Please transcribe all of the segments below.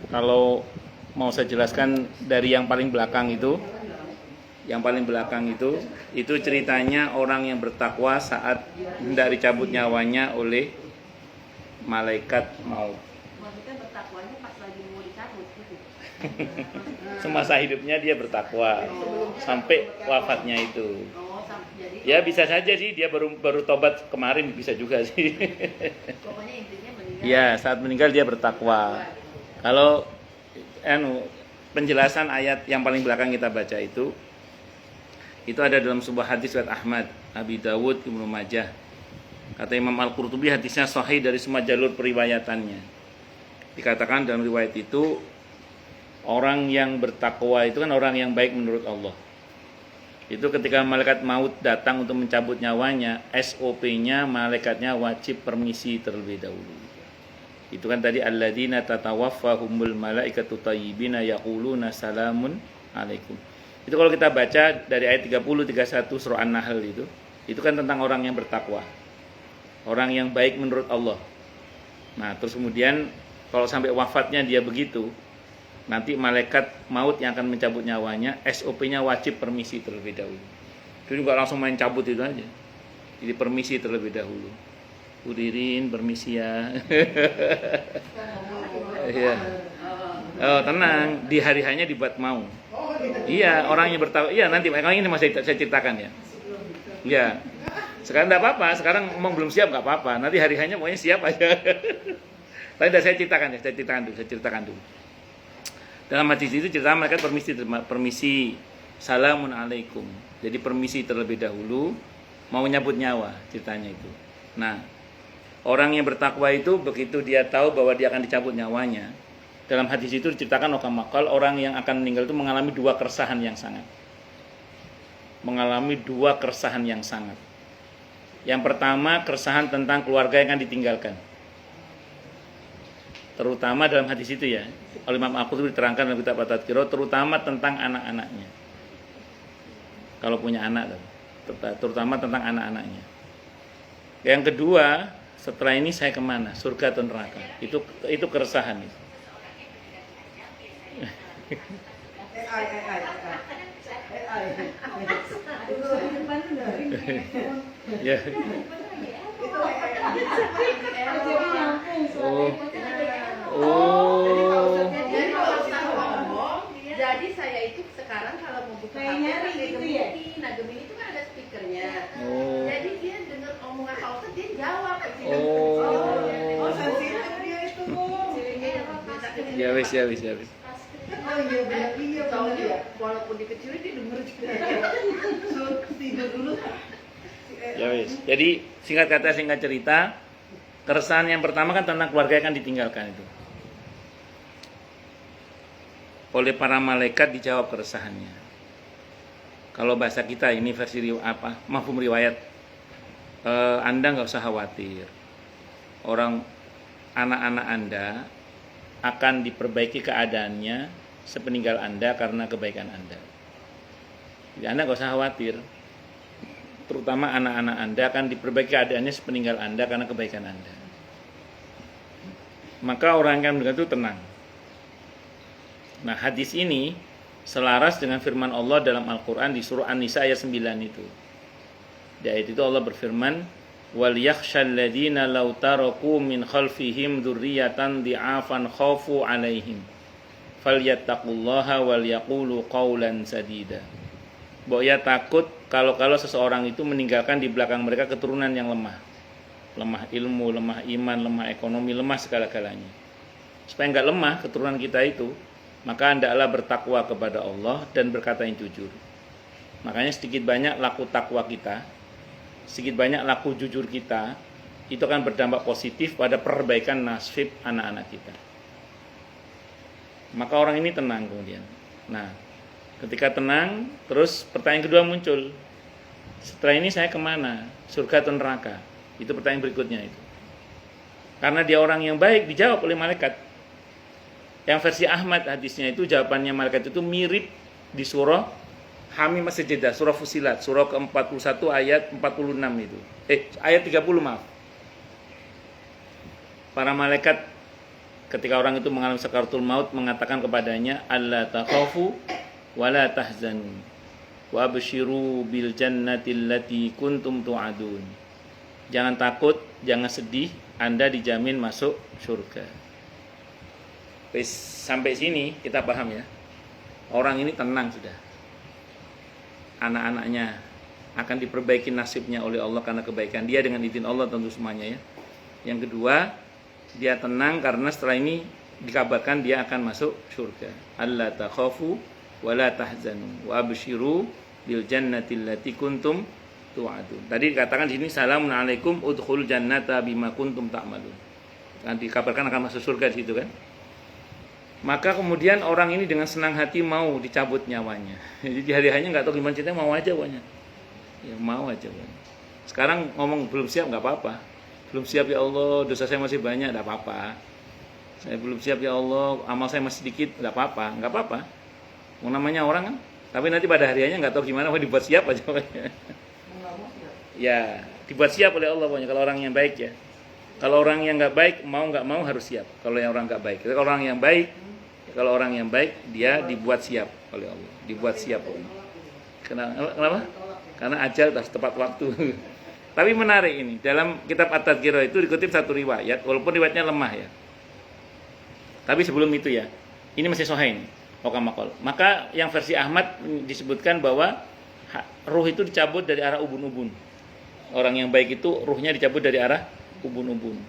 Kalau mau saya jelaskan dari yang paling belakang itu, itu ceritanya orang yang bertakwa saat hendak dicabut nyawanya oleh malaikat maut. Maksudnya bertakwanya pas lagi mau dicabut gitu. Semasa hidupnya dia bertakwa sampai wafatnya itu. Jadi Ya bisa saja sih dia baru tobat kemarin, bisa juga sih. pokoknya intinya meninggal. Ya, saat meninggal dia bertakwa. Kalau penjelasan ayat yang paling belakang kita baca itu ada dalam sebuah hadis riwayat Ahmad, Abi Dawud, Ibnu Majah. Kata Imam Al-Qurtubi hadisnya sahih dari semua jalur periwayatannya. Dikatakan dalam riwayat itu orang yang bertakwa itu kan orang yang baik menurut Allah. Itu ketika malaikat maut datang untuk mencabut nyawanya, SOP-nya malaikatnya wajib permisi terlebih dahulu. Itu kan tadi alladzina tatawaffahumul malaikatu thayyibina yaquluna salamun alaikum. Itu kalau kita baca dari ayat 30 31 surah An-Nahl itu kan tentang orang yang bertakwa. Orang yang baik menurut Allah. Nah, terus kemudian kalau sampai wafatnya dia begitu, nanti malaikat maut yang akan mencabut nyawanya, SOP-nya wajib permisi terlebih dahulu. Itu juga langsung main cabut itu aja. Jadi permisi terlebih dahulu. Udirin permisi ya. Iya. Oh, tenang, di hari hanya dibuat mau. Iya, orang yang bertakwa. Iya, nanti kalau ini masih saya ceritakan ya. Iya. Sekarang enggak apa-apa, sekarang memang belum siap enggak apa-apa. Nanti hari hanya pokoknya siap aja. Tadi saya ceritakan dulu. Dalam hadis itu cerita mereka permisi salamun alaikum. Jadi permisi terlebih dahulu mau nyabut nyawa ceritanya itu. Nah, orang yang bertakwa itu begitu dia tahu bahwa dia akan dicabut nyawanya. Dalam hadis itu diceritakan okamakal orang yang akan meninggal itu mengalami dua keresahan yang sangat. Yang pertama keresahan tentang keluarga yang akan ditinggalkan. Terutama dalam hadis itu ya. Oleh Imam Al-Qurtubi diterangkan dalam kitab At-Tadhkirah, terutama tentang anak-anaknya. Kalau punya anak, terutama tentang anak-anaknya. Yang kedua, setelah ini saya kemana? Surga atau neraka? Itu keresahan itu. Ya. Jadi saya itu sekarang kalau mau buka HP nah Gemini itu kan ada speakernya. Jadi dia dengar omongan Pak Ustadz dia jawab. Sensitif dia itu. Ya wis. Walaupun dikecilin dia denger juga. Tidur dulu. Ya wis. Jadi singkat cerita, keresahan yang pertama kan tentang keluarga yang akan ditinggalkan itu. Oleh para malaikat dijawab keresahannya. Kalau bahasa kita ini versi mafhum riwayat, Anda nggak usah khawatir. Anak-anak Anda akan diperbaiki keadaannya sepeninggal Anda karena kebaikan Anda. Jadi Anda nggak usah khawatir. Terutama anak-anak Anda akan diperbaiki keadaannya sepeninggal Anda karena kebaikan Anda. Maka orang yang mendengar itu tenang. Nah, hadis ini selaras dengan firman Allah dalam Al-Quran di surah An-Nisa ayat 9 itu. Di ayat itu Allah berfirman, wal yakhshal ladzina law taraku min khalfihim dzurriyyatan di'afan khafu 'alaihim falyattaqullaha wal yaqulu qawlan sadida. Bahwa ia takut kalau seseorang itu meninggalkan di belakang mereka keturunan yang lemah ilmu, lemah iman, lemah ekonomi, lemah segala-galanya. Supaya enggak lemah keturunan kita itu, maka hendaklah bertakwa kepada Allah dan berkata yang jujur. Makanya sedikit banyak laku takwa kita, sedikit banyak laku jujur kita, itu akan berdampak positif pada perbaikan nasib anak-anak kita. Maka orang ini tenang kemudian. Nah, ketika tenang, terus pertanyaan kedua muncul. Setelah ini saya kemana? Surga atau neraka? Itu pertanyaan berikutnya itu. Karena dia orang yang baik, dijawab oleh malaikat. Yang versi Ahmad hadisnya itu jawabannya malaikat itu mirip di surah Hamim As-Sajdah, surah Fusilat, surah ke-41 ayat 46 itu. Ayat 30 maaf. Para malaikat ketika orang itu mengalami sakaratul maut mengatakan kepadanya, alla takhafu wa la tahzanu wa abshiru bil jannati allati kuntum tu'adun. Jangan takut, jangan sedih, Anda dijamin masuk surga. Sampai sini kita paham ya. Orang ini tenang sudah. Anak-anaknya akan diperbaiki nasibnya oleh Allah karena kebaikan dia dengan izin Allah tentu semuanya ya. Yang kedua, dia tenang karena setelah ini dikabarkan dia akan masuk surga. Alla takhafu wa la tahzanu wa abshiru bil jannati allati kuntum tu'adun. Tadi dikatakan di sini salamun alaikum udkhul jannata bima kuntum ta'malun. Kan dikabarkan akan masuk surga di situ kan. Maka kemudian orang ini dengan senang hati mau dicabut nyawanya. Jadi di hari-harinya enggak tahu gimana ceritanya, mau aja pokoknya. Ya mau aja pokoknya. Sekarang ngomong belum siap enggak apa-apa. Belum siap ya Allah, dosa saya masih banyak, enggak apa-apa. Saya belum siap ya Allah, amal saya masih sedikit, enggak apa-apa, enggak apa-apa. Mau namanya orang kan. Tapi nanti pada harinya enggak tahu gimana, mau dibuat siap aja pokoknya. Ya, dibuat siap oleh Allah pokoknya kalau orang yang baik ya. Kalau orang yang enggak baik, mau enggak mau harus siap. Kalau yang orang enggak baik. Kalau orang yang baik, dia dibuat siap oleh Allah. Dibuat siap pokoknya. Kenapa? Karena ajal harus tepat waktu. Tapi menarik ini, dalam kitab At-Tadhkirah itu dikutip satu riwayat, walaupun riwayatnya lemah ya. Tapi sebelum itu ya, ini masih sahih Okamakol. Maka yang versi Ahmad disebutkan bahwa ruh itu dicabut dari arah ubun-ubun. Orang yang baik itu ruhnya dicabut dari arah ubun-ubun.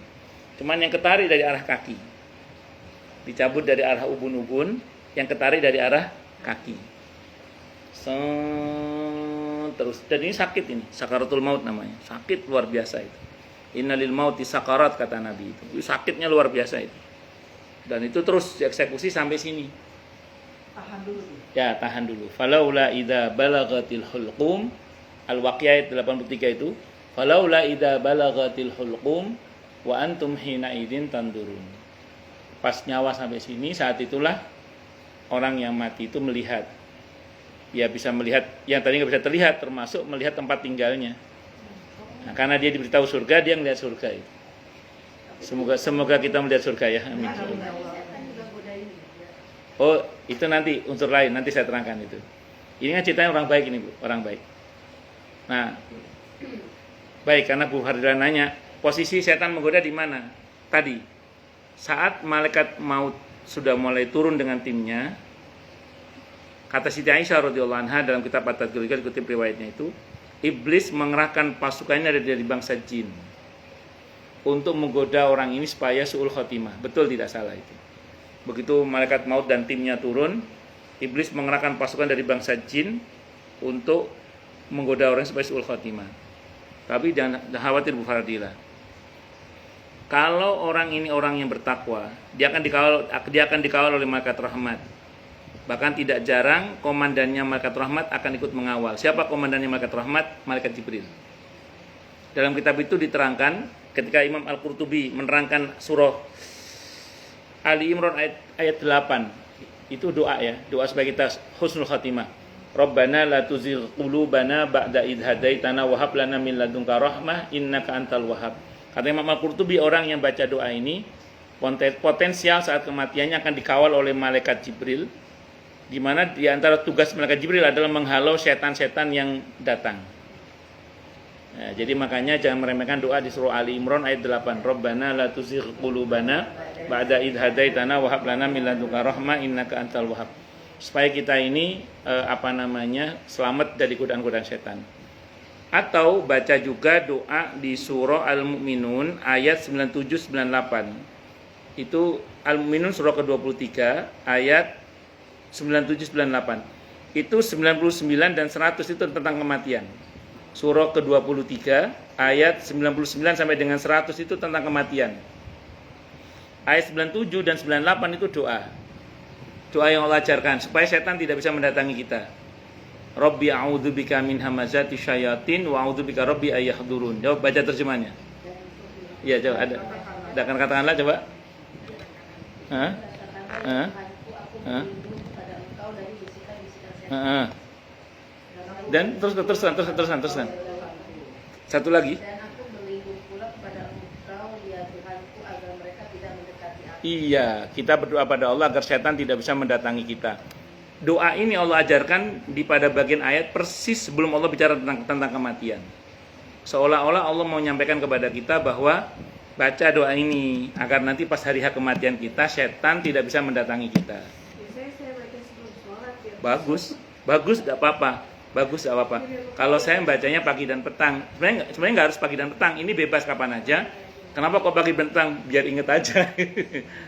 Cuman yang ketarik dari arah kaki. Dicabut dari arah ubun-ubun, yang ketarik dari arah kaki. Terus, dan ini sakit ini, sakaratul maut namanya. Sakit luar biasa itu. Innalil mauti sakarat kata Nabi itu. Sakitnya luar biasa itu. Dan itu terus dieksekusi sampai sini. Tahan dulu. Ya, tahan dulu. Falaula idza balagatil hulqum, Al-Waqiah 83 itu. Falaula idza balagatil hulqum wa antum hina idzin tandurun. Pas nyawa sampai sini, saat itulah orang yang mati itu melihat. Ya bisa melihat yang tadi nggak bisa terlihat, termasuk melihat tempat tinggalnya. Nah, karena dia diberitahu surga, dia melihat surga itu. Semoga kita melihat surga ya. Amin. Oh, itu nanti unsur lain, nanti saya terangkan itu. Ini kan ceritanya orang baik ini, Bu, orang baik. Nah, baik, karena Bu Fardila nanya, posisi setan menggoda di mana? Tadi, saat malaikat maut sudah mulai turun dengan timnya, kata Siti Aisyah radhiyallahu anha dalam kitab At-Tadhkirah dikutip riwayatnya itu, iblis mengerahkan pasukannya dari bangsa jin untuk menggoda orang ini supaya su'ul khotimah. Betul tidak salah itu. Begitu malaikat maut dan timnya turun, iblis mengerahkan pasukan dari bangsa jin untuk menggoda orang supaya su'ul khotimah. Tapi jangan khawatir Bu Fardila. Kalau orang ini orang yang bertakwa, dia akan dikawal oleh malaikat rahmat. Bahkan tidak jarang komandannya malaikat rahmat akan ikut mengawal. Siapa komandannya malaikat rahmat? Malaikat Jibril. Dalam kitab itu diterangkan ketika Imam Al-Qurtubi menerangkan surah Ali Imran ayat 8. Itu doa ya, doa supaya kita husnul khatimah. Rabbana la tuzigh qulubana ba'da idh hadaitana wa hab lana min ladunka rahmah innaka antal wahhab. Kata Imam Al-Qurtubi, orang yang baca doa ini potensial saat kematiannya akan dikawal oleh malaikat Jibril, di mana di antara tugas malaikat Jibril adalah menghalau setan-setan yang datang. Nah, jadi makanya jangan meremehkan doa di surah Ali Imran ayat 8. Rabbana la tuzigh qulubana ba'da idh hadaitana wa hab lana min ladunka rahmah innaka antal wahhab. Supaya kita ini selamat dari godaan-godaan setan. Atau baca juga doa di surah Al-Mu'minun ayat 97 98. Itu Al-Mu'minun surah ke-23 ayat 97-98. Itu 99 dan 100 itu tentang kematian. Surah ke-23 ayat 99 sampai dengan 100 itu tentang kematian. Ayat 97 dan 98 itu doa. Doa yang Allah ajarkan supaya setan tidak bisa mendatangi kita. Rabbi a'udzubika min hamazati syayatin wa a'udzubika rabbi ayyahdurun. Jawab, baca terjemahnya. Iya, coba ada. Akan katakanlah coba. Dan terus. Satu lagi. Dan aku berlindung pula kepada Engkau ya Tuhanku agar mereka tidak mendekati Iya, kita berdoa pada Allah agar setan tidak bisa mendatangi kita. Doa ini Allah ajarkan di pada bagian ayat persis sebelum Allah bicara tentang kematian. Seolah-olah Allah mau menyampaikan kepada kita bahwa baca doa ini agar nanti pas hari kematian kita setan tidak bisa mendatangi kita. Biasanya saya baca sebelum sholat ya. Bagus, nggak apa-apa. Bagus, nggak apa-apa. Kalau saya bacanya pagi dan petang, sebenarnya nggak harus pagi dan petang. Ini bebas kapan aja. Kenapa kok pagi dan petang? Biar inget aja.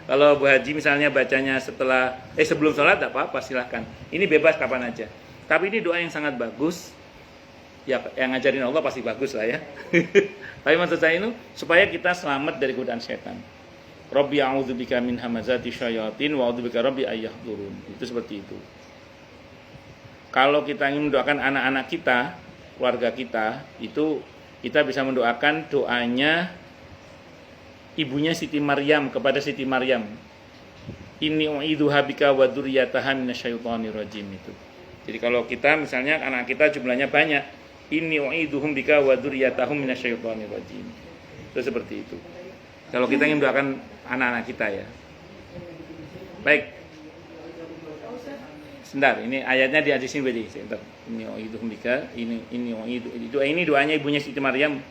Kalau Bu Haji misalnya bacanya sebelum sholat, nggak apa-apa, silahkan. Ini bebas kapan aja. Tapi ini doa yang sangat bagus. Ya, yang ngajarin Allah pasti bagus lah ya. Tapi maksud saya itu supaya kita selamat dari godaan setan. Rabbi a'udzubika min hamazati syayatin wa a'udzubika rabbi ayyahdurun. Itu seperti itu. Kalau kita ingin mendoakan anak-anak kita, keluarga kita, itu kita bisa mendoakan doanya ibunya Siti Maryam kepada Siti Maryam. Inni u'idzuha bika wa dzurriyyataha minasyaitonir rajim itu. Jadi kalau kita misalnya anak kita jumlahnya banyak, inni u'idzuhum bika wa dzurriyyatahum minasyaitonir rajim. Itu seperti itu. Kalau kita ingin mendoakan anak-anak kita ya. Baik. Sebentar, ini ayatnya di hadis ini beda. Sebentar. Inni u'idzuhum bika, ini doanya ibunya Siti Maryam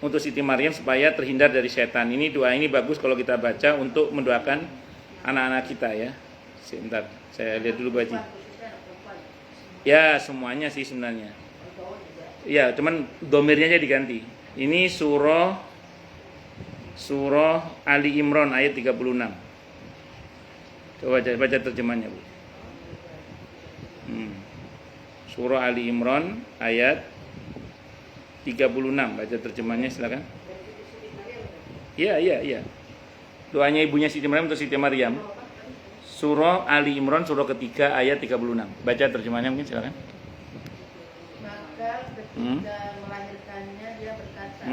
untuk Siti Maryam supaya terhindar dari setan. Ini doa ini bagus kalau kita baca untuk mendoakan anak-anak kita ya. Sebentar, saya lihat dulu Baji. Ya, semuanya sih sebenarnya. Ya, cuman domirnya aja diganti. Ini surah Ali Imran ayat 36. Coba baca terjemahnya, Bu. Surah Ali Imran ayat 36, baca terjemahnya silakan. Iya. Doanya ibunya Siti Maryam untuk Siti Maryam. Surah Ali Imran surah ketiga ayat 36. Baca terjemahnya mungkin silakan. Maka ketika melahirkannya dia berkata,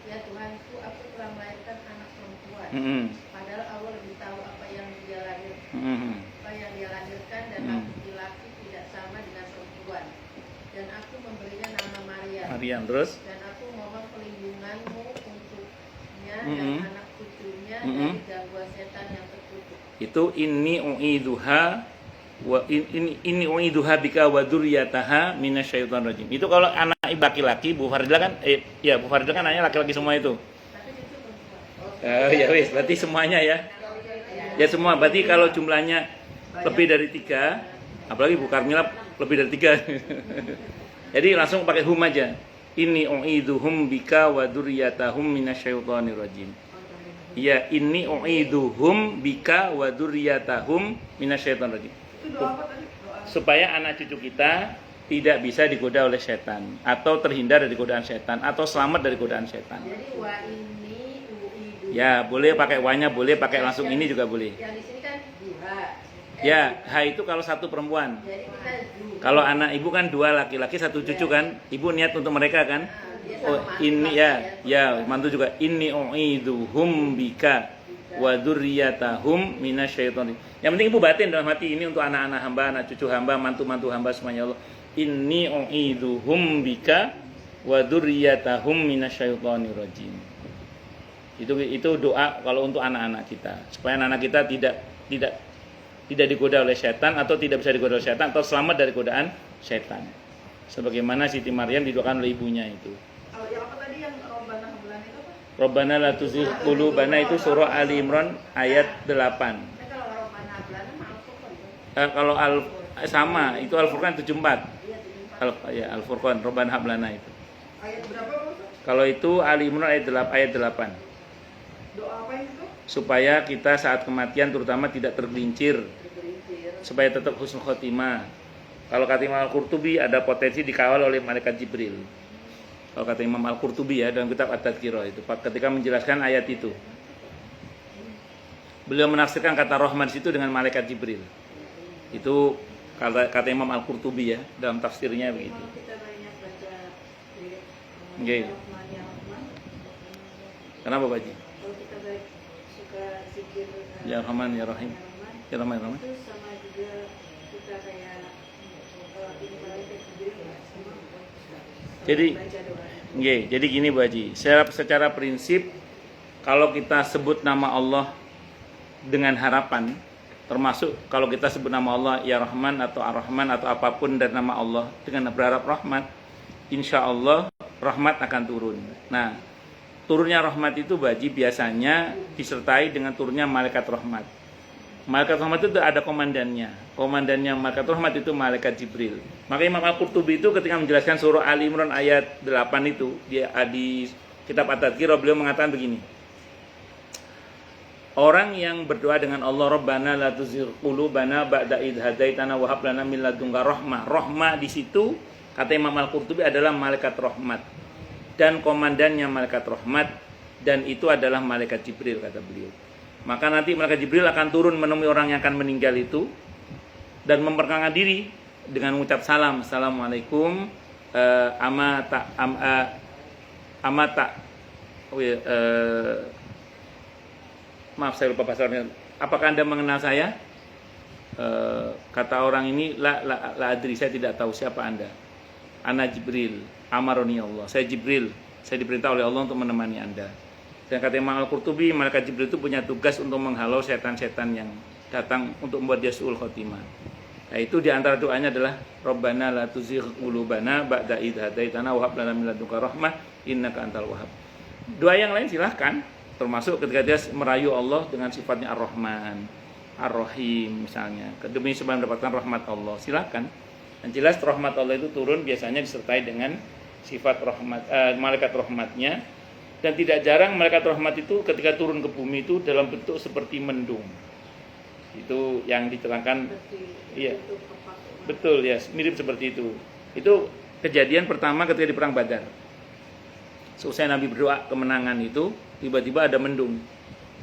ya Tuhanku, aku telah melahirkan anak perempuan. Padahal Allah lebih tahu apa yang dia lahirkan dan laki-laki tidak sama dengan perempuan. Dan aku memberinya nama Maryam. Terus? Dan aku mohon perlindunganmu untuknya dan anak cucunya dari gangguan setan yang terkutuk. Itu inni u'idzuha bika wa dzurriyyataha minasyaitonir rajim. Itu kalau anak laki-laki, Bu Faridah kan Bu Faridah kan anaknya laki-laki semua itu. Tapi cucu perempuan. Ya wis, berarti semuanya ya. Ya semua, berarti kalau jumlahnya lebih dari 3, apalagi Bu Karmila lebih dari 3. Jadi langsung pakai hum aja. Inni u'idzuhum bika wa dzurriyyatahum minasyaitonir rajim. Ya, inni u'idzuhum bika wa dzurriyyatahum minasyaitonir rajim. Supaya anak cucu kita tidak bisa digoda oleh setan atau terhindar dari godaan setan atau selamat dari godaan setan. Jadi wa inni u'idu. Ya, boleh pakai wa-nya, boleh pakai langsung ini juga boleh. Yang di sini kan duha. Ya, itu kalau satu perempuan. Kalau anak ibu kan 2 laki-laki 1 cucu kan, ibu niat untuk mereka kan. Oh ini ya mantu juga. Inni u'idzuhum bika wa dzurriyyatahum minasyaitonir. Yang penting ibu batin dalam hati ini untuk anak-anak hamba, anak cucu hamba, mantu-mantu hamba semuanya Allah. Inni u'idzuhum bika wa dzurriyyatahum minasyaitonir rajim. Itu doa kalau untuk anak-anak kita, supaya anak-anak kita tidak digoda oleh setan atau tidak bisa digoda oleh setan atau selamat dari godaan setan. Sebagaimana Siti Maryam didoakan oleh ibunya itu. Yang apa tadi yang Robbana hablana itu apa? Robbana la tuzigh qulubana itu surah Ali Imran ayat 8. Kalau Robbana hablana mah Kalau sama itu Al-Furqan 74. Al-Furqan Robbana hablana itu. Ayat berapa, Bu? Kalau itu Ali Imran ayat 8. Doa apa itu? Supaya kita saat kematian terutama tidak tergelincir, supaya tetap husnul khotimah. Kalau kata Imam Al-Qurtubi ada potensi dikawal oleh malaikat Jibril. Kalau kata Imam Al-Qurtubi ya dalam kitab At-Tadhkirah itu ketika menjelaskan ayat itu. Beliau menafsirkan kata Rahman situ dengan malaikat Jibril. Itu kata Imam Al-Qurtubi ya dalam tafsirnya begitu. Nggih. Kenapa Pak Haji? Ya Rahman ya Rahim. Ya Rahman ya Rahman. Itu sama juga kita kayak ini malaikat Jibril sama baca doa. Jadi gini Bu Haji, secara prinsip kalau kita sebut nama Allah dengan harapan, termasuk kalau kita sebut nama Allah ya Rahman atau Ar-Rahman atau apapun dari nama Allah dengan berharap rahmat, insya Allah rahmat akan turun. Nah, turunnya rahmat itu wajib biasanya disertai dengan turunnya malaikat rahmat. Malaikat rahmat itu ada komandannya. Komandannya malaikat rahmat itu malaikat Jibril. Maka Imam Al-Qurtubi itu ketika menjelaskan surah Ali Imran ayat 8 itu di kitab At-Tadhkirah beliau mengatakan begini. Orang yang berdoa dengan Allah Rabbana la tuzigh qulubana ba'da idh hadaitana wa hab lana min ladunka rahmah. Rahmah di situ kata Imam Al-Qurtubi adalah malaikat rahmat dan komandannya malaikat rahmat, dan itu adalah malaikat Jibril kata beliau. Maka nanti malaikat Jibril akan turun menemui orang yang akan meninggal itu dan memperkenalkan diri dengan mengucap salam, assalamualaikum, maaf saya lupa bahasanya. Apakah Anda mengenal saya? Kata orang ini, la adri, saya tidak tahu siapa Anda. Ana Jibril, amaroni Allah. Saya Jibril, saya diperintah oleh Allah untuk menemani Anda. Dan kata Imam Al-Qurtubi, malaikat Jibril itu punya tugas untuk menghalau setan-setan yang datang untuk membuat dia su'ul khotimah. Nah, itu diantara doanya adalah Rabbana la tuzigh qulubana ba'da idh hadaitana wa hab lana min ladunka rahmah innaka antal wahhab. Doa yang lain silahkan, termasuk ketika dia merayu Allah dengan sifatnya Ar-Rahman, Ar-Rahim misalnya, demi supaya mendapatkan rahmat Allah, silahkan. Yang jelas rahmat Allah itu turun biasanya disertai dengan sifat rahmat, malaikat rahmatnya. Dan tidak jarang malaikat rahmat itu ketika turun ke bumi itu dalam bentuk seperti mendung. Itu yang diterangkan, iya, betul ya, mirip seperti itu. Itu kejadian pertama ketika di perang Badar. Selesai Nabi berdoa kemenangan itu, tiba-tiba ada mendung.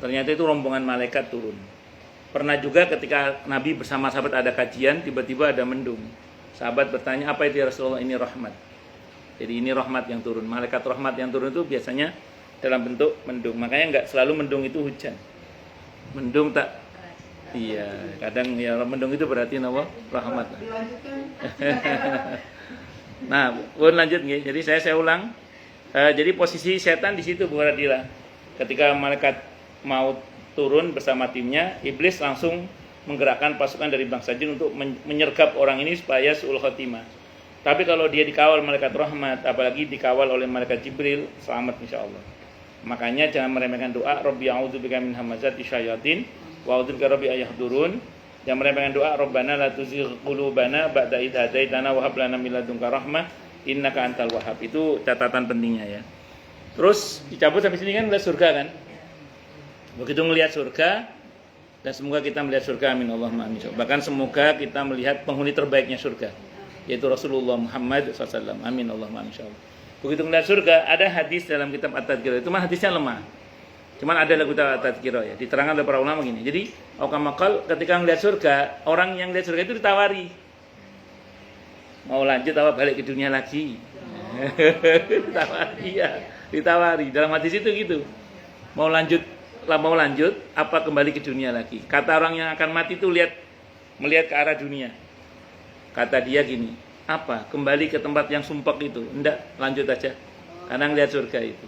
Ternyata itu rombongan malaikat turun. Pernah juga ketika Nabi bersama sahabat ada kajian, tiba-tiba ada mendung. Sahabat bertanya, apa itu ya Rasulullah? Ini rahmat. Jadi ini rahmat yang turun. Malaikat rahmat yang turun itu biasanya dalam bentuk mendung. Makanya enggak selalu mendung itu hujan. Mendung tak, iya, kadang ya mendung itu berarti nama rahmat. Nah, pun lanjut nih. Jadi saya ulang. Jadi posisi setan di situ Bu Radila. Ketika malaikat mau turun bersama timnya, iblis langsung menggerakkan pasukan dari bangsa jin untuk menyergap orang ini supaya su'ul khotimah. Tapi kalau dia dikawal malaikat rahmat, apalagi dikawal oleh malaikat Jibril, selamat insyaallah. Makanya jangan meremehkan doa Rabbi a'udzubika min hamazati syayatin wa a'udzubika rabbi ayahdurun. Jangan meremehkan doa Rabbana la tuzigh qulubana ba'da idh hadaitana wa hab lana min ladunka rahmah innaka antal wahhab. Itu catatan pentingnya ya. Terus dicabut sampai sini kan melihat surga kan? Begitu melihat surga, dan semoga kita melihat surga, amin Allahumma amin. Bahkan semoga kita melihat penghuni terbaiknya surga, yaitu Rasulullah Muhammad SAW. Amin Allahumma amin. Begitu melihat surga, ada hadis dalam kitab At-Tadhkirah. Itu mah hadisnya lemah. Cuman ada dalam kitab At-Tadhkirah ya. Diterangkan oleh para ulama gini. Jadi, aukamakal ketika melihat surga, orang yang melihat surga itu ditawari. Mau lanjut apa balik ke dunia lagi? Ditawari ya. Ditawari. Dalam hadis itu gitu. Mau lanjut apa kembali ke dunia lagi? Kata orang yang akan mati itu melihat ke arah dunia. Kata dia gini, apa? Kembali ke tempat yang sumpek itu? Enggak, lanjut aja. Karena ngelihat surga itu.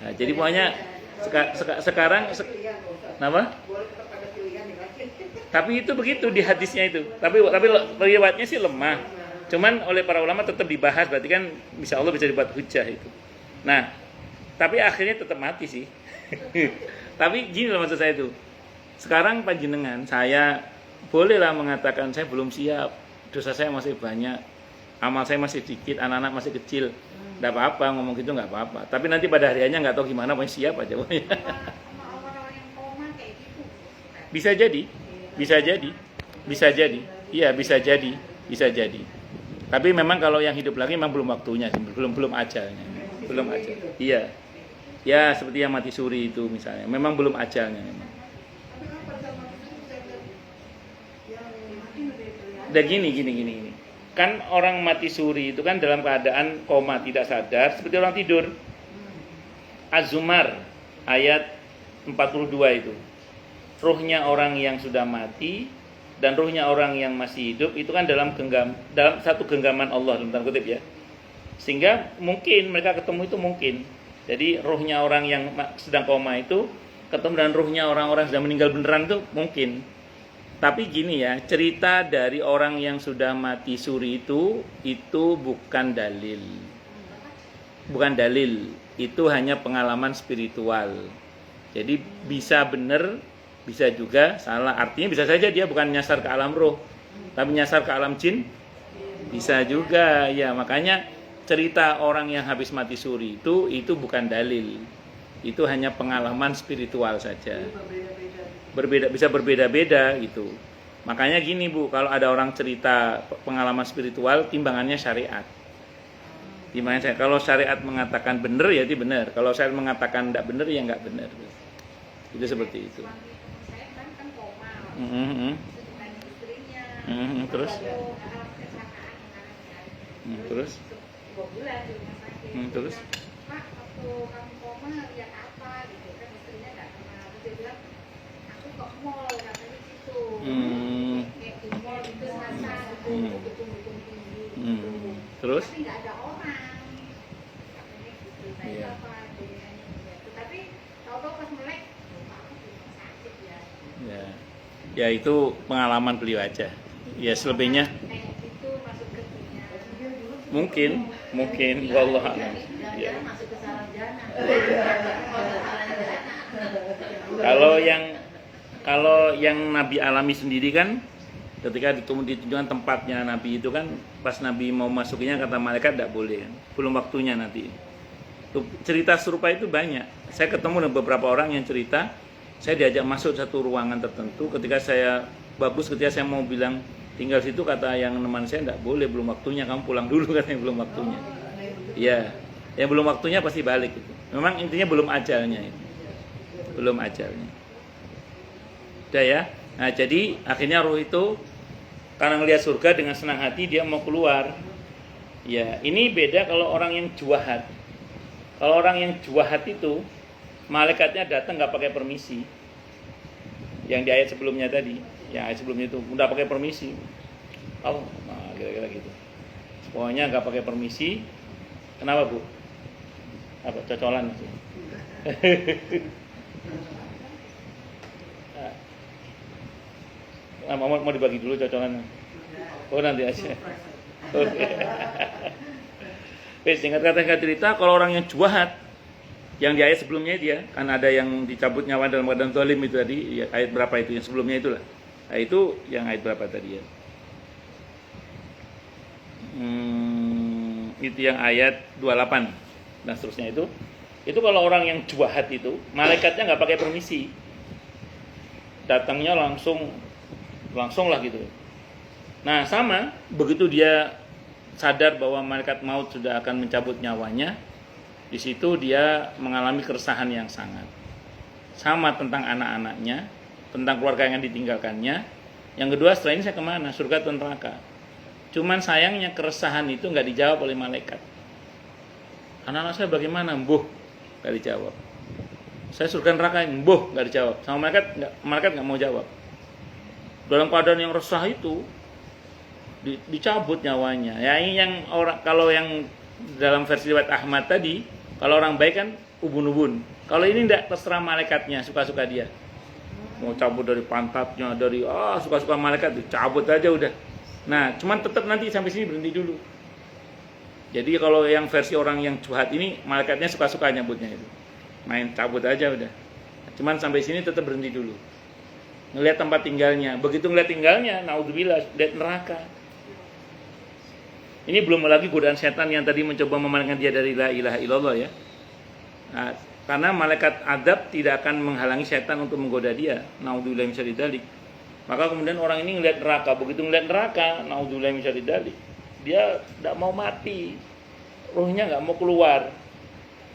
Nah, jadi pokoknya sekarang kenapa? Tapi itu begitu di hadisnya itu. Tapi riwayatnya sih lemah. Cuman oleh para ulama tetap dibahas, berarti kan bisa Allah bisa dibuat hujah itu. Nah, tapi akhirnya tetap mati sih. Tapi gini loh maksud saya itu. Sekarang panjenengan, saya bolehlah mengatakan saya belum siap. Dosa saya masih banyak, amal saya masih sedikit, anak-anak masih kecil. Tidak apa-apa, ngomong gitu nggak apa-apa. Tapi nanti pada harinya nggak tahu gimana, pokoknya siap aja. Bisa jadi. Iya, bisa jadi. Tapi memang kalau yang hidup lagi memang belum waktunya, belum ajalnya. Belum ajal. Iya. Ya, seperti yang mati suri itu misalnya. Memang belum ajalnya memang. Dan gini. Kan orang mati suri itu kan dalam keadaan koma, tidak sadar, seperti orang tidur. Az-Zumar ayat 42 itu. Ruhnya orang yang sudah mati dan ruhnya orang yang masih hidup itu kan dalam satu genggaman Allah dalam tanda kutip ya. Sehingga mungkin mereka ketemu itu mungkin. Jadi ruhnya orang yang sedang koma itu ketemu dengan ruhnya orang-orang sudah meninggal beneran tuh mungkin. Tapi gini ya, cerita dari orang yang sudah mati suri itu bukan dalil. Bukan dalil, itu hanya pengalaman spiritual. Jadi bisa benar, bisa juga salah. Artinya bisa saja dia bukan nyasar ke alam roh, tapi nyasar ke alam jin. Bisa juga, ya makanya cerita orang yang habis mati suri itu bukan dalil. Itu hanya pengalaman spiritual saja. Bisa berbeda-beda gitu. Makanya gini Bu, kalau ada orang cerita pengalaman spiritual, timbangannya syariat. Kalau syariat mengatakan benar ya itu benar. Kalau syariat mengatakan tidak benar ya nggak benar. Itu seperti itu. Saya kan koma. Terus? Terus? 2 bulan di rumah sakit. Terus? Pak, waktu kamu koma lihat apa gitu kan, istrinya nggak kenal. Terus dia bilang, aku ke mall katanya gitu. Kayak di mall itu masa gedung-gedung tinggi gitu. Terus? Tapi nggak ada orang. Katanya gitu. Saya Iya. apa adanya gitu. Tapi tahu-tahu pas melek, aku di rumah sakit ya. Ya itu pengalaman beliau aja. Ya selebihnya Kayak gitu masuk ke dunia. mungkin wallah a'lam. Ya. Masuk ke sarjana. Kalau yang Nabi alami sendiri kan ketika ditunjukkan tempatnya Nabi itu kan pas Nabi mau masukinya kata malaikat tidak boleh kan, belum waktunya nanti. Cerita serupa itu banyak. Saya ketemu dengan beberapa orang yang cerita, saya diajak masuk satu ruangan tertentu ketika saya mau bilang tinggal situ, kata yang teman saya tidak boleh, belum waktunya, kamu pulang dulu, katanya belum waktunya. Iya, yang belum waktunya pasti balik gitu. Memang intinya belum ajalnya itu. Belum ajalnya. Udah ya. Nah, jadi akhirnya ruh itu karena ngelihat surga dengan senang hati dia mau keluar. Ya, ini beda kalau orang yang juahat. Kalau orang yang juahat itu malaikatnya datang nggak pakai permisi. Yang di ayat sebelumnya tadi, yang ayat sebelumnya itu udah pakai permisi. Oh, nah, kira-kira gitu. Pokoknya nggak pakai permisi. Kenapa Bu? Apa cocolan itu? Nah, mau dibagi dulu cocolannya. Oh nanti aja. Oke. Singkat kata cerita, kalau orang yang juahat, yang di ayat sebelumnya dia kan ada yang dicabut nyawa dalam keadaan zalim itu tadi, ya, ayat berapa itu yang sebelumnya itulah. Nah, itu yang ayat berapa tadi ya? Itu yang ayat 28 dan seterusnya itu. Itu kalau orang yang juahat itu, malaikatnya nggak pakai permisi, datangnya langsung lah gitu. Nah sama, begitu dia sadar bahwa malaikat maut sudah akan mencabut nyawanya, di situ dia mengalami keresahan yang sangat. Sama tentang anak-anaknya, tentang keluarga yang ditinggalkannya. Yang kedua, setelah ini saya kemana? Surga atau neraka? Cuman sayangnya keresahan itu nggak dijawab oleh malaikat. Anak-anak saya bagaimana? Mbuh, nggak dijawab. Saya surga neraka, mbuh, nggak dijawab. Sama malaikat nggak mau jawab. Dalam keadaan yang resah itu dicabut nyawanya. Ya ini yang orang, kalau yang dalam versi riwayat Ahmad tadi, kalau orang baik kan ubun-ubun. Kalau ini tidak, terserah malaikatnya, suka-suka dia. Mau cabut dari pantatnya, dari suka-suka malaikat dicabut aja udah. Nah, cuman tetap nanti sampai sini berhenti dulu. Jadi kalau yang versi orang yang cuhat ini, malaikatnya suka-suka nyabutnya itu. Main cabut aja udah. Cuman sampai sini tetap berhenti dulu. Ngelihat tempat tinggalnya. Begitu ngelihat tinggalnya, naudzubillah, lihat neraka. Ini belum lagi godaan setan yang tadi mencoba memalingkan dia dari la ilaha illallah ya. Nah, karena malaikat adab tidak akan menghalangi setan untuk menggoda dia. Naudzubillah min syarri dzalik. Maka kemudian orang ini ngelihat neraka. Begitu ngelihat neraka, naudzubillah min syarri dzalik, dia tidak mau mati. Ruhnya nggak mau keluar.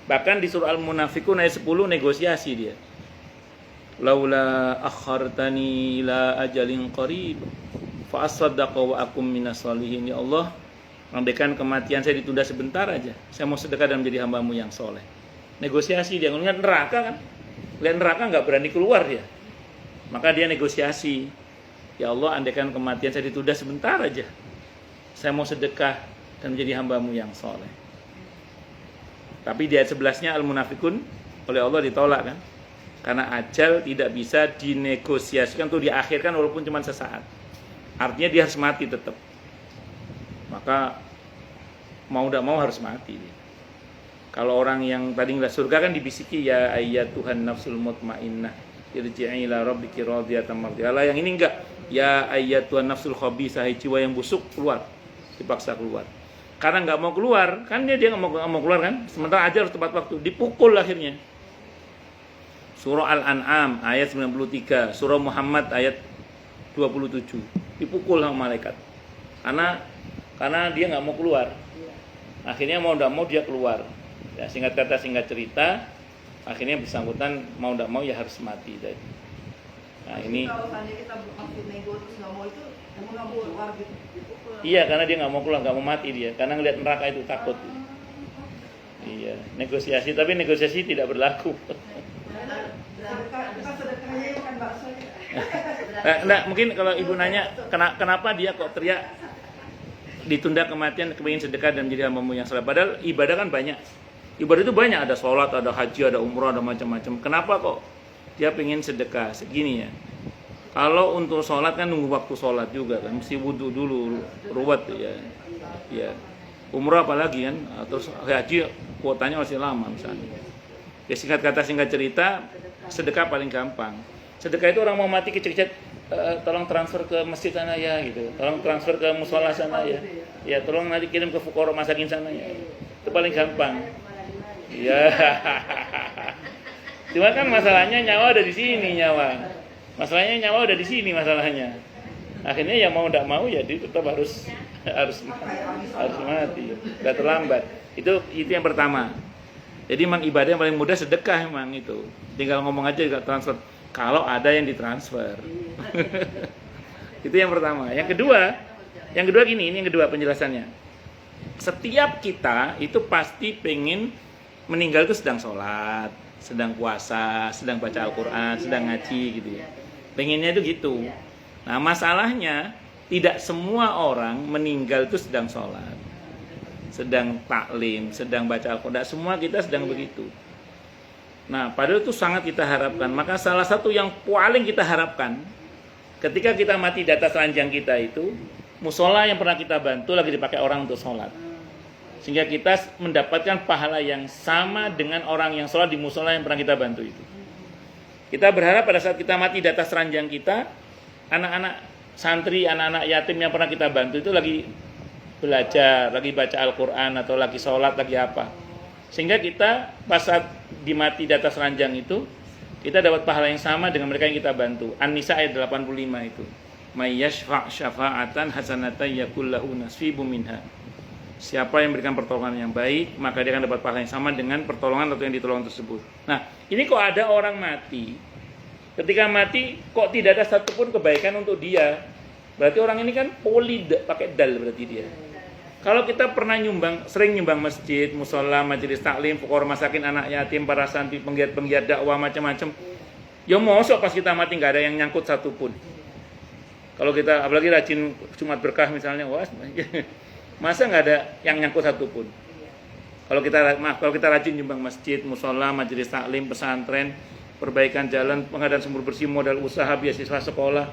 Bahkan di surah Al-Munafiqun ayat 10 negosiasi dia. Laula akhartani ila ajalin qarib fa asaddaqa wa akum minas solihin. Ya Allah, andaikan kematian saya ditunda sebentar aja, saya mau sedekah dan menjadi hamba-Mu yang soleh. Negosiasi dia, ngelihat neraka kan, lihat neraka nggak berani keluar dia, maka dia negosiasi. Ya Allah, andaikan kematian saya ditunda sebentar aja, saya mau sedekah dan menjadi hamba-Mu yang soleh. Tapi di ayat 11-nya Al-Munafiqun oleh Allah ditolak kan. Karena ajal tidak bisa dinegosiasikan untuk diakhirkan walaupun cuma sesaat. Artinya dia harus mati tetap. Maka mau tidak mau harus mati. Kalau orang yang tadi ngeliat surga kan dibisiki ya ayyatuhan nafsul mutmainnah irji'i ila rabbiki radiyatan mardiyah. Yang ini enggak, ya ayyatuhan nafsul khabithah, jiwa yang busuk keluar, dipaksa keluar. Karena nggak mau keluar, kan dia nggak mau keluar kan. Sementara aja harus tepat waktu, dipukul akhirnya. Surah Al-An'am ayat 93, Surah Muhammad ayat 27, dipukul sama malaikat. Karena dia nggak mau keluar. Akhirnya mau tidak mau dia keluar. Ya, singkat kata singkat cerita, akhirnya bersangkutan mau tidak mau ya harus mati. Nah ini. Kalau seandainya kita masih nego terus nggak mau itu, emang nggak mau keluar gitu. Iya, karena dia nggak mau keluar, nggak mau mati dia. Karena ngelihat neraka itu takut. Iya, negosiasi, tapi negosiasi tidak berlaku. Kita sedekahnya makan bakso ya. Nah, mungkin kalau ibu nanya kenapa dia kok teriak ditunda kematian, kepingin sedekah dan menjadi hambamu yang saleh. Padahal ibadah kan banyak. Ibadah itu banyak, ada sholat, ada haji, ada umrah, ada macam-macam. Kenapa kok dia pengen sedekah? Segini ya. Kalau untuk sholat kan nunggu waktu sholat juga kan, mesti wudhu dulu, ruwet ya. Ya. Umrah apalagi kan, terus haji kuotanya masih lama misalnya. Ya singkat kata singkat cerita, sedekah paling gampang. Sedekah itu orang mau mati kecil-kecil, tolong transfer ke masjid sana ya gitu. Tolong transfer ke musola sana ya. Ya tolong nanti kirim ke fuqara masakin sana ya. Itu paling gampang. Ya. Cuma kan masalahnya nyawa ada di sini nyawa. Masalahnya nyawa udah di sini masalahnya. Akhirnya ya mau tidak mau ya dia tetap harus mati. Udah terlambat. Itu yang pertama. Jadi memang ibadah yang paling mudah sedekah memang itu. Tinggal ngomong aja juga transfer. Kalau ada yang ditransfer. Itu yang pertama. Yang kedua gini, ini yang kedua penjelasannya. Setiap kita itu pasti pengen meninggal itu sedang sholat, sedang puasa, sedang baca Al-Quran, sedang ngaji gitu ya. Pengennya itu gitu. Nah masalahnya tidak semua orang meninggal itu sedang sholat, sedang taklim, sedang baca Al-Quran. Semua kita sedang begitu. Nah padahal itu sangat kita harapkan. Maka salah satu yang paling kita harapkan ketika kita mati di atas ranjang kita itu, musola yang pernah kita bantu lagi dipakai orang untuk sholat. Sehingga kita mendapatkan pahala yang sama dengan orang yang sholat di musola yang pernah kita bantu itu. Kita berharap pada saat kita mati di atas ranjang kita, anak-anak santri, anak-anak yatim yang pernah kita bantu itu lagi belajar, lagi baca Al-Quran atau lagi sholat, lagi apa. Sehingga kita pas saat dimati di atas ranjang itu, kita dapat pahala yang sama dengan mereka yang kita bantu. An-Nisa ayat 85 itu. May yashfa' syafa'atan hasanatan yakul lahu nasibum minha. Siapa yang memberikan pertolongan yang baik, maka dia akan dapat pahala yang sama dengan pertolongan atau yang ditolong tersebut. Nah, ini kok ada orang mati, ketika mati kok tidak ada satupun kebaikan untuk dia. Berarti orang ini kan pakai dal berarti dia. Kalau kita pernah sering nyumbang masjid, musola, majelis taklim, fuqara masakin, anak yatim, para santri, penggiat dakwah macam-macam, ya mosok pas kita mati nggak ada yang nyangkut satupun. Kalau kita apalagi rajin Jumat berkah misalnya, wah masa nggak ada yang nyangkut satupun. Kalau kita rajin nyumbang masjid, musola, majelis taklim, pesantren, perbaikan jalan, pengadaan sumber bersih, modal usaha, beasiswa sekolah,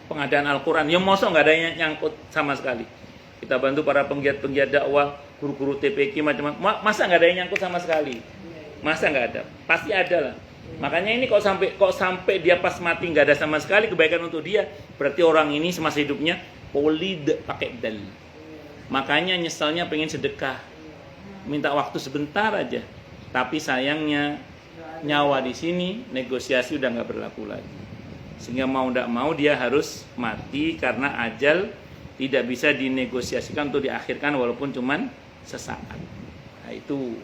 pengadaan Al-Quran, ya mosok nggak ada yang nyangkut sama sekali. Kita bantu para penggiat dakwah, guru-guru TPQ macam-macam, masa nggak ada yang nyangkut sama sekali? Masa nggak ada? Pasti ada lah. Makanya ini kok sampai dia pas mati nggak ada sama sekali kebaikan untuk dia, berarti orang ini semasa hidupnya pakai dal. Makanya nyesalnya pengen sedekah, minta waktu sebentar aja. Tapi sayangnya nyawa di sini negosiasi udah nggak berlaku lagi. Sehingga mau tidak mau dia harus mati karena ajal tidak bisa dinegosiasikan untuk diakhirkan walaupun cuman sesaat. Nah itu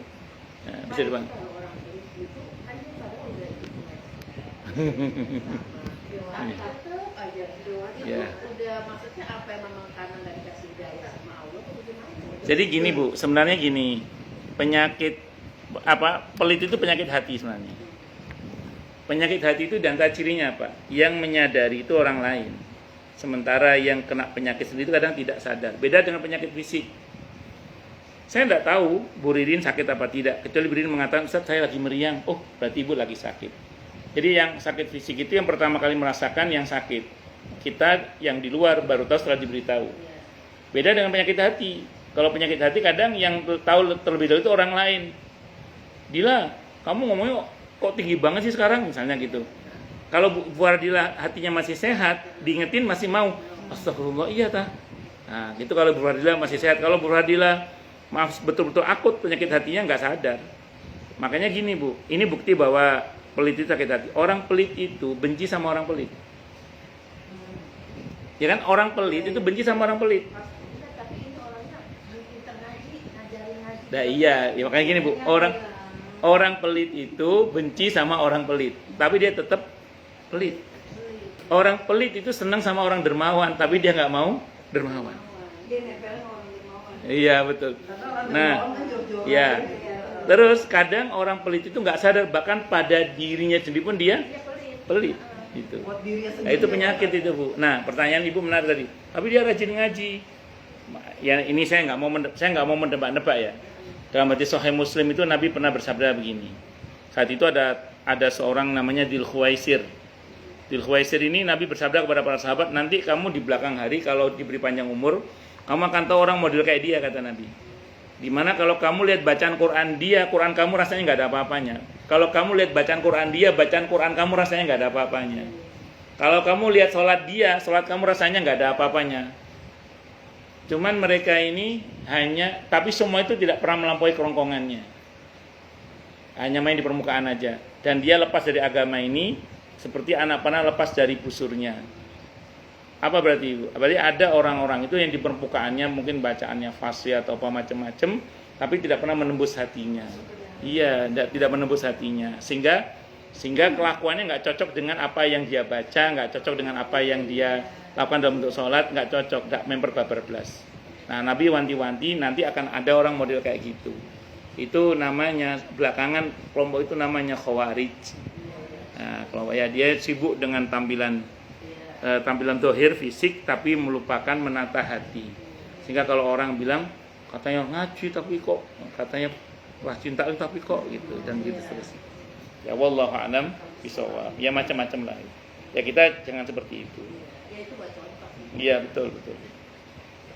bisa dibang. Ya. Maksudnya apa yang memang karena nggak dikasih hidayah sama Allah atau bagaimana? Jadi gini Bu, sebenarnya gini, penyakit pelit itu penyakit hati sebenarnya. Penyakit hati itu dan cirinya apa? Yang menyadari itu orang lain. Sementara yang kena penyakit sendiri itu kadang tidak sadar. Beda dengan penyakit fisik. Saya tidak tahu Bu Ririn sakit apa tidak. Kecuali Bu Ririn mengatakan, Ustaz saya lagi meriang. Oh berarti Ibu lagi sakit. Jadi yang sakit fisik itu yang pertama kali merasakan yang sakit. Kita yang di luar baru tahu setelah diberitahu. Beda dengan penyakit hati. Kalau penyakit hati kadang yang tahu terlebih dahulu itu orang lain. Dila, kamu ngomongnya kok tinggi banget sih sekarang, misalnya gitu. Kalau Bu Fardila hatinya masih sehat, diingetin masih mau. Astagfirullah, iya tah. Nah, gitu kalau Bu Fardila masih sehat. Kalau Bu Fardila maaf betul-betul akut penyakit hatinya nggak sadar. Makanya gini Bu, ini bukti bahwa pelit itu sakit hati. Orang pelit itu benci sama orang pelit. Ya kan, orang pelit itu benci sama orang pelit. Tapi ini orangnya pintar ngaji, ngajarin ngaji. Nah iya, ya makanya gini Bu, orang pelit itu benci sama orang pelit, tapi dia tetap pelit. Orang pelit itu senang sama orang dermawan, tapi dia nggak mau dermawan. Dia nempelnya orang dermawan. Iya betul. Karena orang Nah, dermawan kan jor-joran. ya. Terus kadang orang pelit itu nggak sadar, bahkan pada dirinya sendiri pun dia pelit. Gitu. Buat dirinya Nah, sendiri. itu penyakit itu Bu. Nah pertanyaan Ibu menarik tadi. Tapi dia rajin ngaji. Ya ini saya nggak mau mendebak-nebak ya. Dalam hadis Sahih Muslim itu Nabi pernah bersabda begini. Saat itu ada seorang namanya Dzul Khuwaisir. Dzul Khuwaisir ini Nabi bersabda kepada para sahabat, nanti kamu di belakang hari kalau diberi panjang umur, kamu akan tahu orang model kayak dia, kata Nabi. Dimana kalau kamu lihat bacaan Quran dia, Quran kamu rasanya nggak ada apa-apanya. Kalau kamu lihat bacaan Quran dia, bacaan Quran kamu rasanya nggak ada apa-apanya. Kalau kamu lihat sholat dia, sholat kamu rasanya nggak ada apa-apanya. Cuman mereka ini hanya, tapi semua itu tidak pernah melampaui kerongkongannya. Hanya main di permukaan aja. Dan dia lepas dari agama ini seperti anak panah lepas dari busurnya. Apa berarti Ibu? Berarti ada orang-orang itu yang di permukaannya mungkin bacaannya fasih atau apa macam-macam, tapi tidak pernah menembus hatinya. Iya, tidak menembus hatinya. Sehingga kelakuannya nggak cocok dengan apa yang dia baca, nggak cocok dengan apa yang dia lakukan dalam bentuk sholat, nggak cocok, nggak memperbabar belas. Nah, Nabi wanti-wanti nanti akan ada orang model kayak gitu. Itu namanya belakangan kelompok itu namanya Khawarij. Nah, kelompok ya dia sibuk dengan tampilan dohir fisik tapi melupakan menata hati. Sehingga kalau orang bilang katanya ngaji tapi kok katanya rajin taklim tapi kok gitu dan gitu seterusnya. Ya wallahu a'lam bishawab. Ya macam-macam lah. Ya kita jangan seperti itu. Ya itu buat contoh. Iya betul.